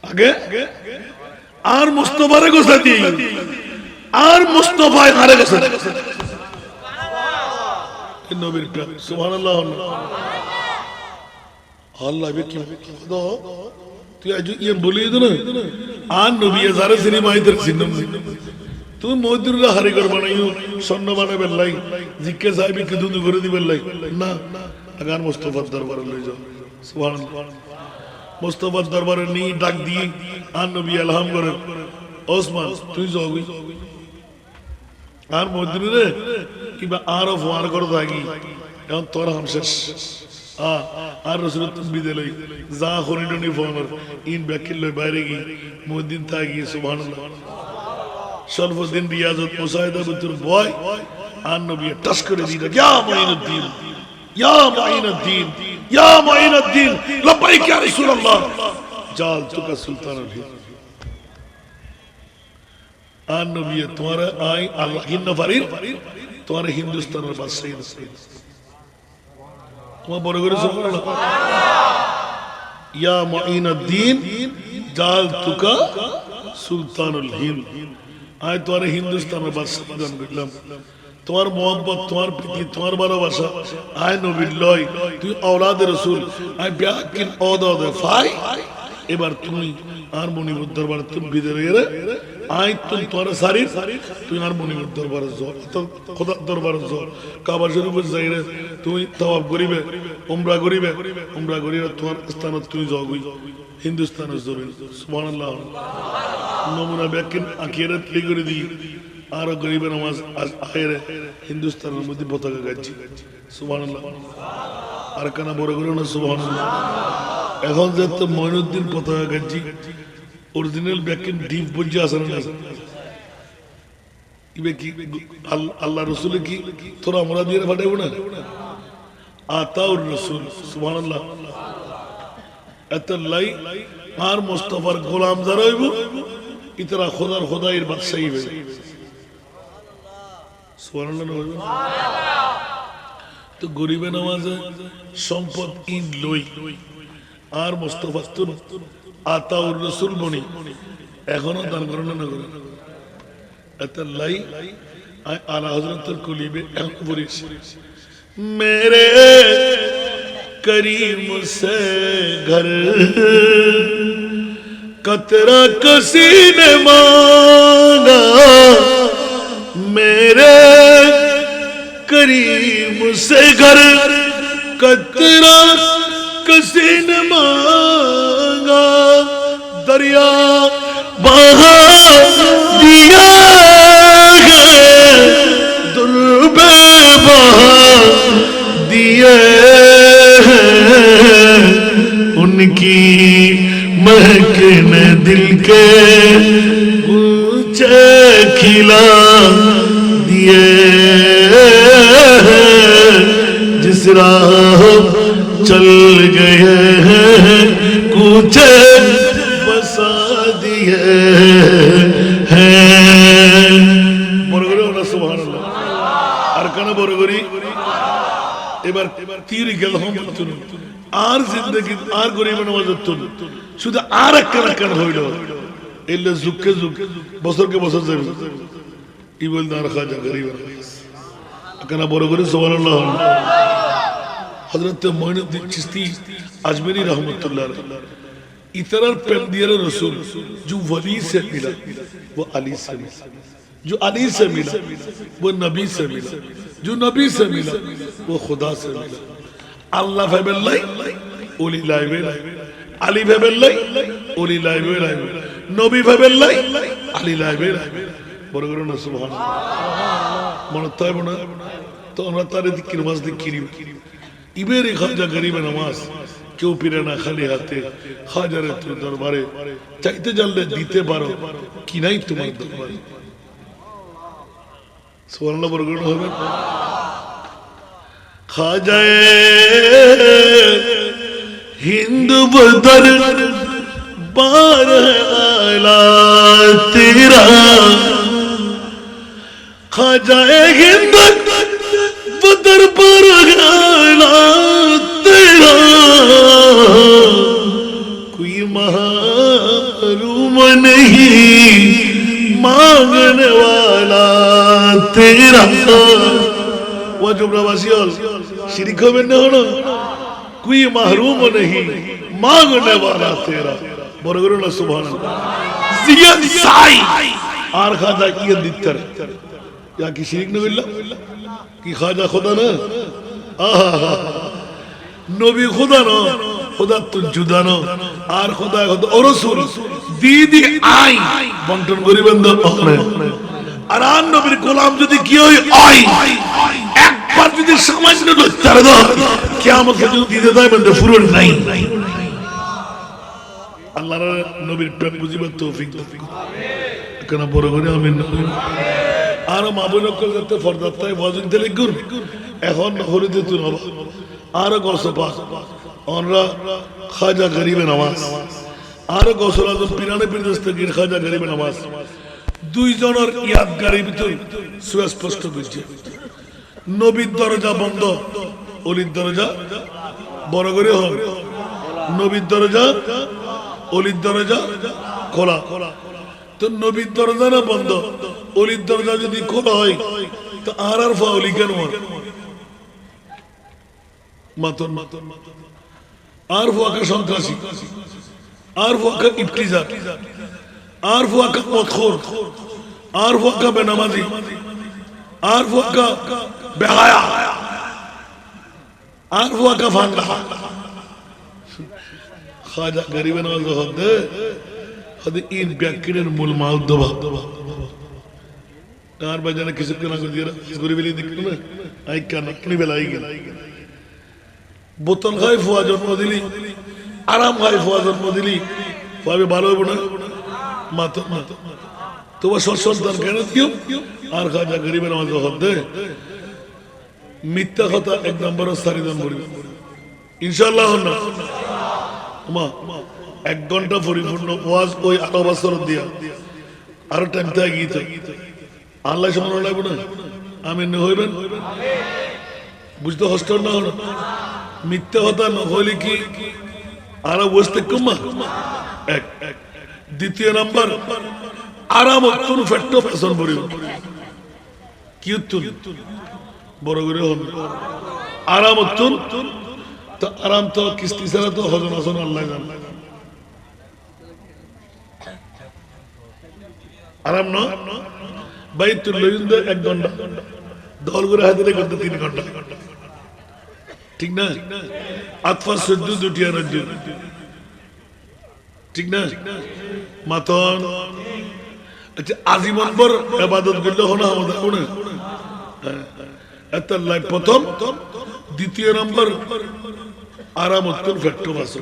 আগে আর মুস্তফারে গোসাই দি আর মুস্তফায় আরে গোসাই নবীর প্রেম সুবহানাল্লাহ আল্লাহ বে কি দো তুই আজ ইয়ে বলি দে না আর নবী যারা সিনেমা আইতে সিনেমা তুমি মজদুররা হারি কর বানাইও স্বর্ণ বানাবে লাই জিজ্ঞেস সাহেব কি দুধ করে দিবেন লাই না আগার মুস্তাফার দরবারে লই যাও সুবহানাল্লাহ মুস্তাফার দরবারে নি ডাক দিয়ে আর নবী আলহাম করে ওসমান তুই যাবি আর মজদুরে কিবা আরো ফার করে থাকি এখন তোর হাম শেষ আর রাসূল তুমি দিলে যা হরিডনি ফোনর ইন ব্যাকিল বাইরে গি মুদিন থাকি সুবহানাল্লাহ সর্বদিন রিয়াজত মুসাইদা ভিতর বয় আর নবী টাস করে দিল ইয়া মুঈনুদ্দিন ইয়া মুঈনুদ্দিন ইয়া মুঈনুদ্দিন লব্বাইক ইয়া রাসূলুল্লাহ জাল তুকা সুলতানুল হিন্দ আর নবী তোমার আই আল্লাহ হিন্দ ফারির তোমার হিন্দুস্তানের বাদশাহ তোমার বড় করে সুবহানাল্লাহ ইয়া মুঈনুদ্দিন জাল তুকা সুলতানুল হিন্দ আয় তোমার হিন্দুস্তানের বাদশাহ দান করলাম তোমার মোহাম্মত তোমার প্রীতি তোমার ভালোবাসা আয় নবীর লয় তুই আওলাদে রাসূল আয় ব্যাকিন ওদদ ফাই এবার তুমি আর মনিবুর দরবার তুমি বিদরে গেলে আয় তুমি তোমার সারি তুই আর মনিবুর দরবার যাও খোদা দরবার যাও কাবা শরীফে যাইরে তুমি তাওয়াফ করিবে উমরা করিবে তোমার স্থানত তুমি যাও হিন্দুস্তানের জমিন সুবহানাল্লাহ নমুনা ব্যাকিন আখিরাত কি করে দি আর গরিবের নামাজ আখেরে হিন্দুস্তানের মধ্যে পতাকা গাচ্ছি সুবহানাল্লাহ আর কানা বড় করে না সুবহানাল্লাহ এখন যে তো মঈনুদ্দিন পতাকা গাচ্ছি অরিজিনাল ব্যাকিন ডিপ বুঝে আসে না ইবে কি আল্লাহ রাসূল কি তোরা আমরা দিয়ে পাঠাইব না আতাউর রাসূল সুবহানাল্লাহ এত লাই আর মুস্তাফার গোলাম যারা হইব ইতরা খোদার খোদাইয়ের বাদশাহী হইবে সুবহানাল্লাহ তো গরিবে নামাজে সম্পদ ইন লই আর মুস্তাফা তুন আতাউর রাসূল বনি এখনো দান করেন না করে এত লাই আলা হযরতের কুলিবে এক পরিস मेरे करीम से घर कतरा किसी ने मांगा मेरे करीम से घर कतरा किसी ने मांगा दरिया बहा दिया दुर्बे बहा दिए उनकी महक ने दिल के ऊंचे खिला दिए जिस राह चल गए हैं कूचे बसा दिए हैं বড় করে ওনা সুবহানাল্লাহ আর কেন বড় করি এবার তীর গেল আর জিন্দগি আর গরিব নামাজ তুল শুধু আর একটা হইল এলে যুগকে যুগ বছরকে বছর যাবে কি বলতে আর খাজা গরিব কেন বড় করে সুবহানাল্লাহ हजरत मोइनुद्दीन चिश्ती अजमेरी रहमतुल्लाह इतरार पेंदियर रसूल जो वली से मिला वो अली से मिला जो अली से मिला वो नबी से मिला जो नबी से मिला वो खुदा से मिला अल्लाह फेबेल्लाई ओली लाइबेलाई अली फेबेल्लाई ओली लाइबेलाई नबी फेबेल्लाई अली लाइबेलाई বড় করে না সুবহানাল্লাহ মনে তাই বনা তো আমরা তারে দিকির মাস দিকিরি ইবেরে খাজা গরিবে নামাজ কেউ ফিরে না খালি হাতে খাজার দরবারে চাইতে জানলে দিতে পারো কি নাই তোমার দরবারে সুবহানাল্লাহ বড় করে হবে খাজায়ে हिंद बदर बार आला तेरा खाजाए हिंद बदर पर आला तेरा कोई महरूम नहीं मांगने वाला तेरा वो जुमला वासियोल शिरिक हो बन्ने होना कोई महरूम नहीं मांगने वाला तेरा बरगरो ना सुभानअल्लाह जियन साई आर खाजा की दित्तर या की शिरिक न बिल्ला की खाजा खुदा ना आहा नबी खुदा ना खुदा तो जुदा ना आर खुदा खुदा और रसूल दीदी आई बंटन गरीबंद अपने আরান নবীর গোলাম যদি কি হয় একবার যদি সামান্য লজ্জার দাও কিয়ামতে যদি দিতে দেয় বন্ধ ফুরন নাই আল্লাহর নবীর প্রেম বুঝিবার তৌফিক দাও আমিন কেন বড় করে আমিন আর মাবুনক করতে ফরদাতায় ওয়াজিন দিলে গুণ এখন হরিতে তুই নবা আর গোসপা আমরা খাজা গরিবে নামাজ আর গোসল আজম পিরানে পীরদস্তগীর খাজা গরিবে নামাজ দুই জনের ইয়াদগারির ভিতর সুস্পষ্ট বুঝছে নবীর দরজা বন্ধ ওলির দরজা বড় করে হবে নবীর দরজা ওলির দরজা খোলা তো নবীর দরজা না বন্ধ ওলির দরজা যদি খোলা হয় তো আর ফাউলি কেন মাতন আর ফুয়াকা সন্ত্রাসী আর ফুয়াকা ইফতিজার আর ফুয়াকা মদখোর আর ফুয়াকা বেনামাজি আর ফুয়াকা বেহায়া আর ফুয়াকা ফাঙ্গা খাজা গরিবে নওয়াজ হদে হদে ইন ব্যাকিনের মূল মাউদ্দবা আর বাজানে কিছু কেনা করে দিয়া গরিবেলি দেখলো না আই কেন আপনি বেলাই গেল বোতল খাই ফুয়া জন্ম দিলি আরাম খাই ফুয়া জন্ম দিলি ফুয়াবে ভালো হইব না মাতো তোমার সন্তান কেন দিও আর খাজা গরিবের নামাজ হদে মিথ্যা কথা এক নম্বর সারিদান করিব ইনশাআল্লাহ না মা 1 ঘন্টা পরিপূর্ণ ওয়াজ ওই 8 বছর দিয়া আর টাইম তাই গীত আল্লাহ সমান লাগবে না আমিন হইবেন বুঝতে কষ্ট না হলো মিথ্যা কথা না হইলে কি আর বসতে কমা এক দ্বিতীয় নাম্বার আরাম তুন ফেট্টো পেছন পড়িব কি তুন বড় করে হন আরাম তুন তো আরাম তো কিস্তি ছাড়া তো হজন আসন আল্লাহ জানে আরাম না বাইতুল লইন্দে 1 ঘন্টা দল করে হাজিরে করতে 3 ঘন্টা ঠিক না আতফার সদ্য দুটিয়া রাজ্য ঠিক না মাতন আচ্ছা আজীবন ভর ইবাদত করলে হলো আমাদের কোনে এত লাই প্রথম দ্বিতীয় নম্বর আরামতুল ফেট্টো বাসো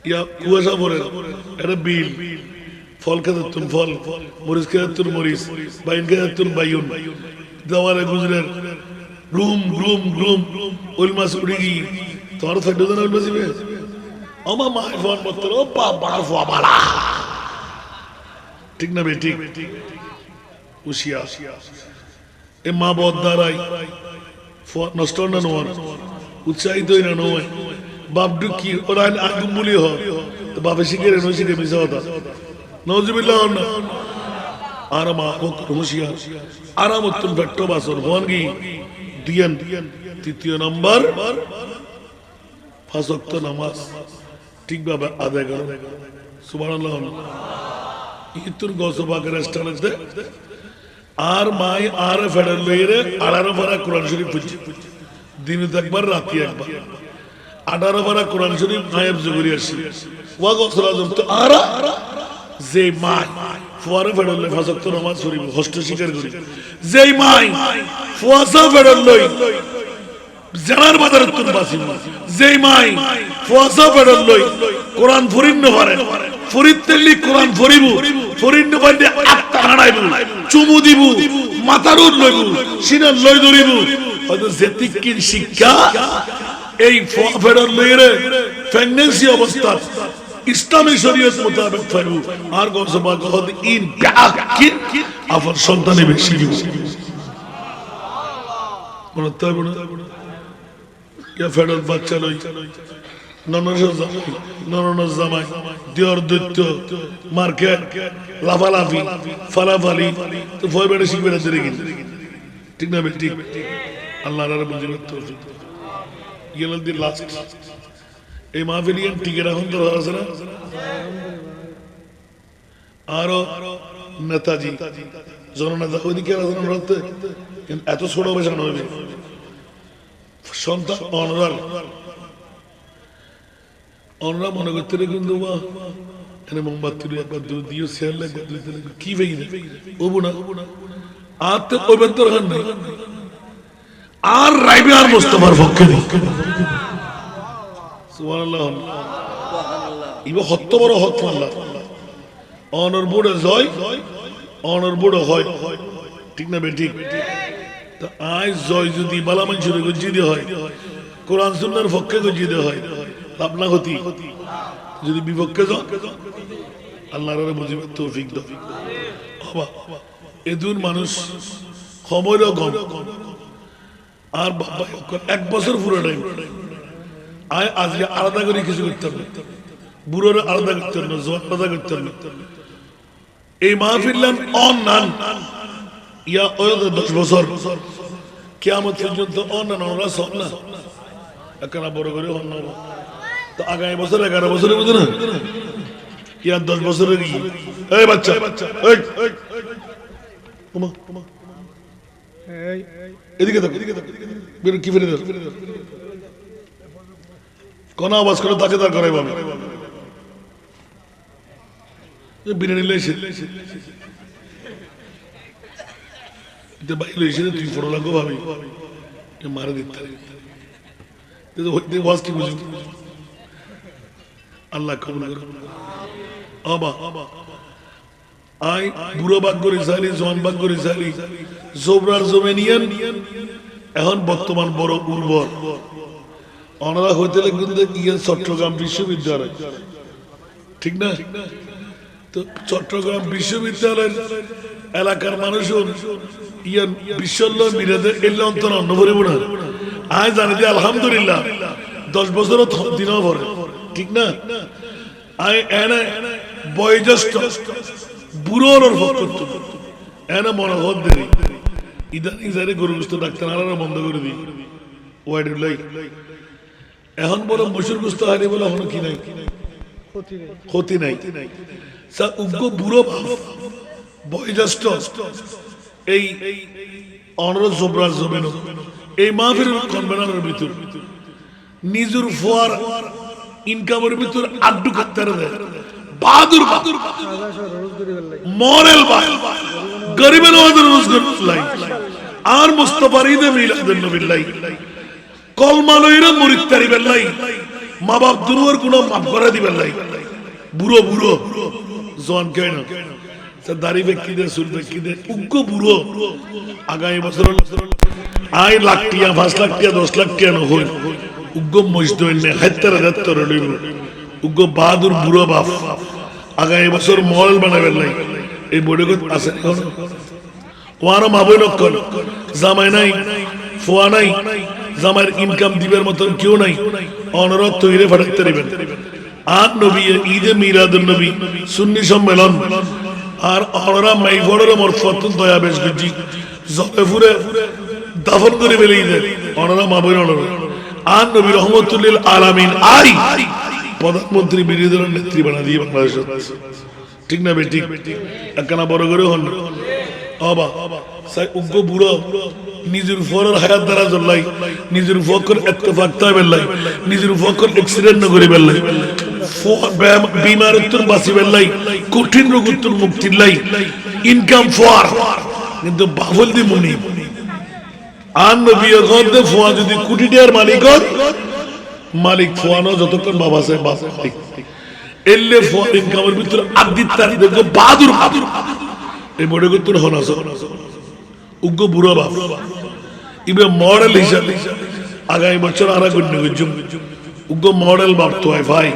ইয়া কুয়াশা পড়ে এটা বিল ফল খেতে তুন ফল মরিচ খেতে তুন মরিচ বাইন খেতে তুন বাইন দেওয়ালে গুজরের রুম রুম রুম ওই মাছ উড়ে গিয়ে তোমার ফেটো দেন ওই মাছিবে আমার মা ফোন করতে ও বাবা বাবা ঠিক না বেটি উশিয়া এ মা বদ দ্বারাই নষ্ট না নয় উৎসাহিত না নয় বাপ ডুকি ওরা আগুন বলি হয় বাপে শিখে রে নয় শিখে মিশা হতা নজিবিল্লাহ না আর মা হুশিয়া আরাম উত্তম ভেট্টো বাসর ভন কি দিয়েন তৃতীয় নম্বর 5 ওয়াক্ত নামাজ ঠিকভাবে আদায় করো সুবহানাল্লাহ ইতুর গসবাকের স্টাইলে আর মাই আর ফেডার লইরে 18 পারা কোরআন শরীফ পড়ছি দিনে একবার রাতে একবার 18 পারা কোরআন শরীফ গায়েব জুগরি আসি ওয়া গসলাজম তো আর যে মাই ফুয়ারে ফেডার লই 5 ওয়াক্ত নামাজ শরীফ হস্ত স্বীকার করি যেই মাই ফুয়াসা ফেডার লই জানার বাজারে তুন বাসি যেই মাই ফুয়াসা ফেডার লই কোরআন ফরিন ন পারে ফরিদতেলি কোরআন ফরিবু ফরিন ন পারে আত্মা হারাইবু চুমু দিবু মাথার উঠ লইবু সিনা লই ধরিবু হয়তো জেতিকির শিক্ষা এই ফেডার লইরে প্রেগন্যান্সি অবস্থা ইসলামী শরীয়ত মোতাবেক ফাইবু আর গসবা গহদ ইন বাকিন আফর সন্তানে বেশি দিব মনে তাইবু না ইয়া ফেডার বাচ্চা লই নননের জামাই দিওর দৈত্য মার্কেট লাফালাফি ফালাফালি তো ভয় বেড়ে শিখবে না দেরে কিন্তু ঠিক না ঠিক আল্লাহ বুঝিবে তৌফিক গেলাল দি লাস্ট এই মাহফিলিয়ান টিকে রাখুন তো আছে না আরো নেতাজি জননেতা ওইদিকে রাখতে এত ছোট বেশানো হইবে সন্তান অনরা মনে করতে কিন্তু এনে মোমবাতি একবার দিও শেয়ার লাগবে কি ভেঙে ওবো না আর তো ওই দরকার নেই আর রাইবে আর মোস্তফার পক্ষে নেই সুবহানাল্লাহ ইবা হত্ত বড় হক আল্লাহ অনর বুড়ে জয় অনর বুড়ো হয় ঠিক না বেঠিক তা আজ জয় যদি বালা মানুষের গজ্জিদে হয় কোরআন সুন্নাহর পক্ষে গজ্জিদে হয় লাভ না হতি যদি বিপক্ষে যাও আল্লাহর বুঝিবে তৌফিক দাও বাবা এদুন মানুষ সময়ও কম আর বাবা 1 বছর পুরো টাইম আয় আজকে আলাদা করে কিছু করতে হবে বুড়োর আলাদা করতে হবে না জোয়ান আলাদা করতে হবে এই মাহফিল অন নান ইয়া ওই 10 বছর কিয়ামত পর্যন্ত অন নান ওরা সব না একখানা বড় করে অন না তো আগামী বছর 11 বছরের মধ্যে না ইয়া 10 বছরের কি এই বাচ্চা এই ওমা এই এদিকে দেখ বের কি ফেলে দাও কোন আওয়াজ করে তাকে দাঁড় করাই বাবা এই বিরিয়ানি লইছে এটা বাইরে এসে তুই ফটো লাগো ভাবি এ মারে দিতে এটা হইতে ওয়াজ কি বুঝি আল্লাহ কবুল করুন আবা আই বুড়ো বাগ করে সালি জওয়ান বাগ করে সালি জোবরার জমেনিয়ান এখন বর্তমান বড় উর্বর অনারা হইতে লাগবে ইয়েন চট্টগ্রাম বিশ্ববিদ্যালয় ঠিক না তো চট্টগ্রাম বিশ্ববিদ্যালয়ের এলাকার মানুষজন ইয়ান বিশ্বল্য মিরাদের এলে অন্তর অন্য ভরে বোনা আয় জানি যে আলহামদুলিল্লাহ 10 বছরও দিনও ভরে ঠিক না আয় এনে বয়োজ্যেষ্ঠ বুড়োর ভক্ত এনে মনে হত দেরি ইদানিং যারে গরু গোস্ত ডাক্তার আলারা বন্ধ করে দিই ওয়াইড লাই এখন বড় মসুর গোস্ত হারি বলে এখন কি নাই ক্ষতি নাই স্যার উগ্র বুড়ো বয়োজ্যেষ্ঠ এই অনর জোবরার জমিন এই মাহফিল কনভেনারের ভিতর নিজের ফোয়ার ইনকামের ভিতর আড্ডু করতে দেয় বাহাদুর মরেল গরিবের রোজগার লাই আর মুস্তাফার ঈদে মিলাদুন নবী লাই কলমা লইরা মুরিদ তারিবের লাই মা বাপ দুনুর কোনো মাফ করে দিবেন নাই বুড়ো বুড়ো জন কেন দাড়ি ব্যক্তি দে চুল ব্যক্তি দে উগ্র বুড়ো আগামী বছর আই লাখ টিয়া 5 লাখ টিয়া 10 লাখ টিয়া নহয় উগ্র মসজিদ হইলে হাত্তারা দাত্তর লইব উগ্র বাহাদুর বুড়ো বাপ আগামী বছর মল বানাবেন নাই এই বড়গত আছে কোন ওয়ানো মাবই নকল জামাই নাই ফোয়া নাই জামাইয়ের ইনকাম দিবের মতন কেউ নাই অনুরোধ তৈরি ফাটাতে দিবেন আর নবী ঈদে মিলাদুন নবী সুন্নি সম্মেলন আর অনরা মাইফড়ের মরফতুন দয়া বেশ গজি জয়পুরে দাফন করে বেরিয়ে দেন অনরা মাবই অনরা আর নবী রহমতুল্লিল আলামিন আই প্রধানমন্ত্রী বিরোধী দলের নেত্রী বানা দিয়ে বাংলাদেশ ঠিক না বেটি একখানা বড় করে হন অবা সাই উগ্র বুড়ো নিজের ফরের হায়াত দ্বারা জ্বলাই নিজের ফকর ইত্তেফাক তাই বেল্লাই নিজের ফকর অ্যাক্সিডেন্ট না করে বেল্লাই বিমার উত্তর বাসি বেল্লাই কঠিন রোগ উত্তর মুক্তি লাই ইনকাম ফর কিন্তু বাফল দি মুনি আন নবী গদে ফোয়া যদি কোটি টাকার মালিক ফোয়ানো যতক্ষণ বাবা সাহেব বাসে এলে ফোয়া ইনকামের ভিতর আদিত তার দেখো বাহাদুর এই বড় গুত্তর হনাস উগ্র বুড়ো বাপ ইবে মডেল হিসাবে আগামী বছর আরা গুণ উগ্র মডেল বাপ তো ভাই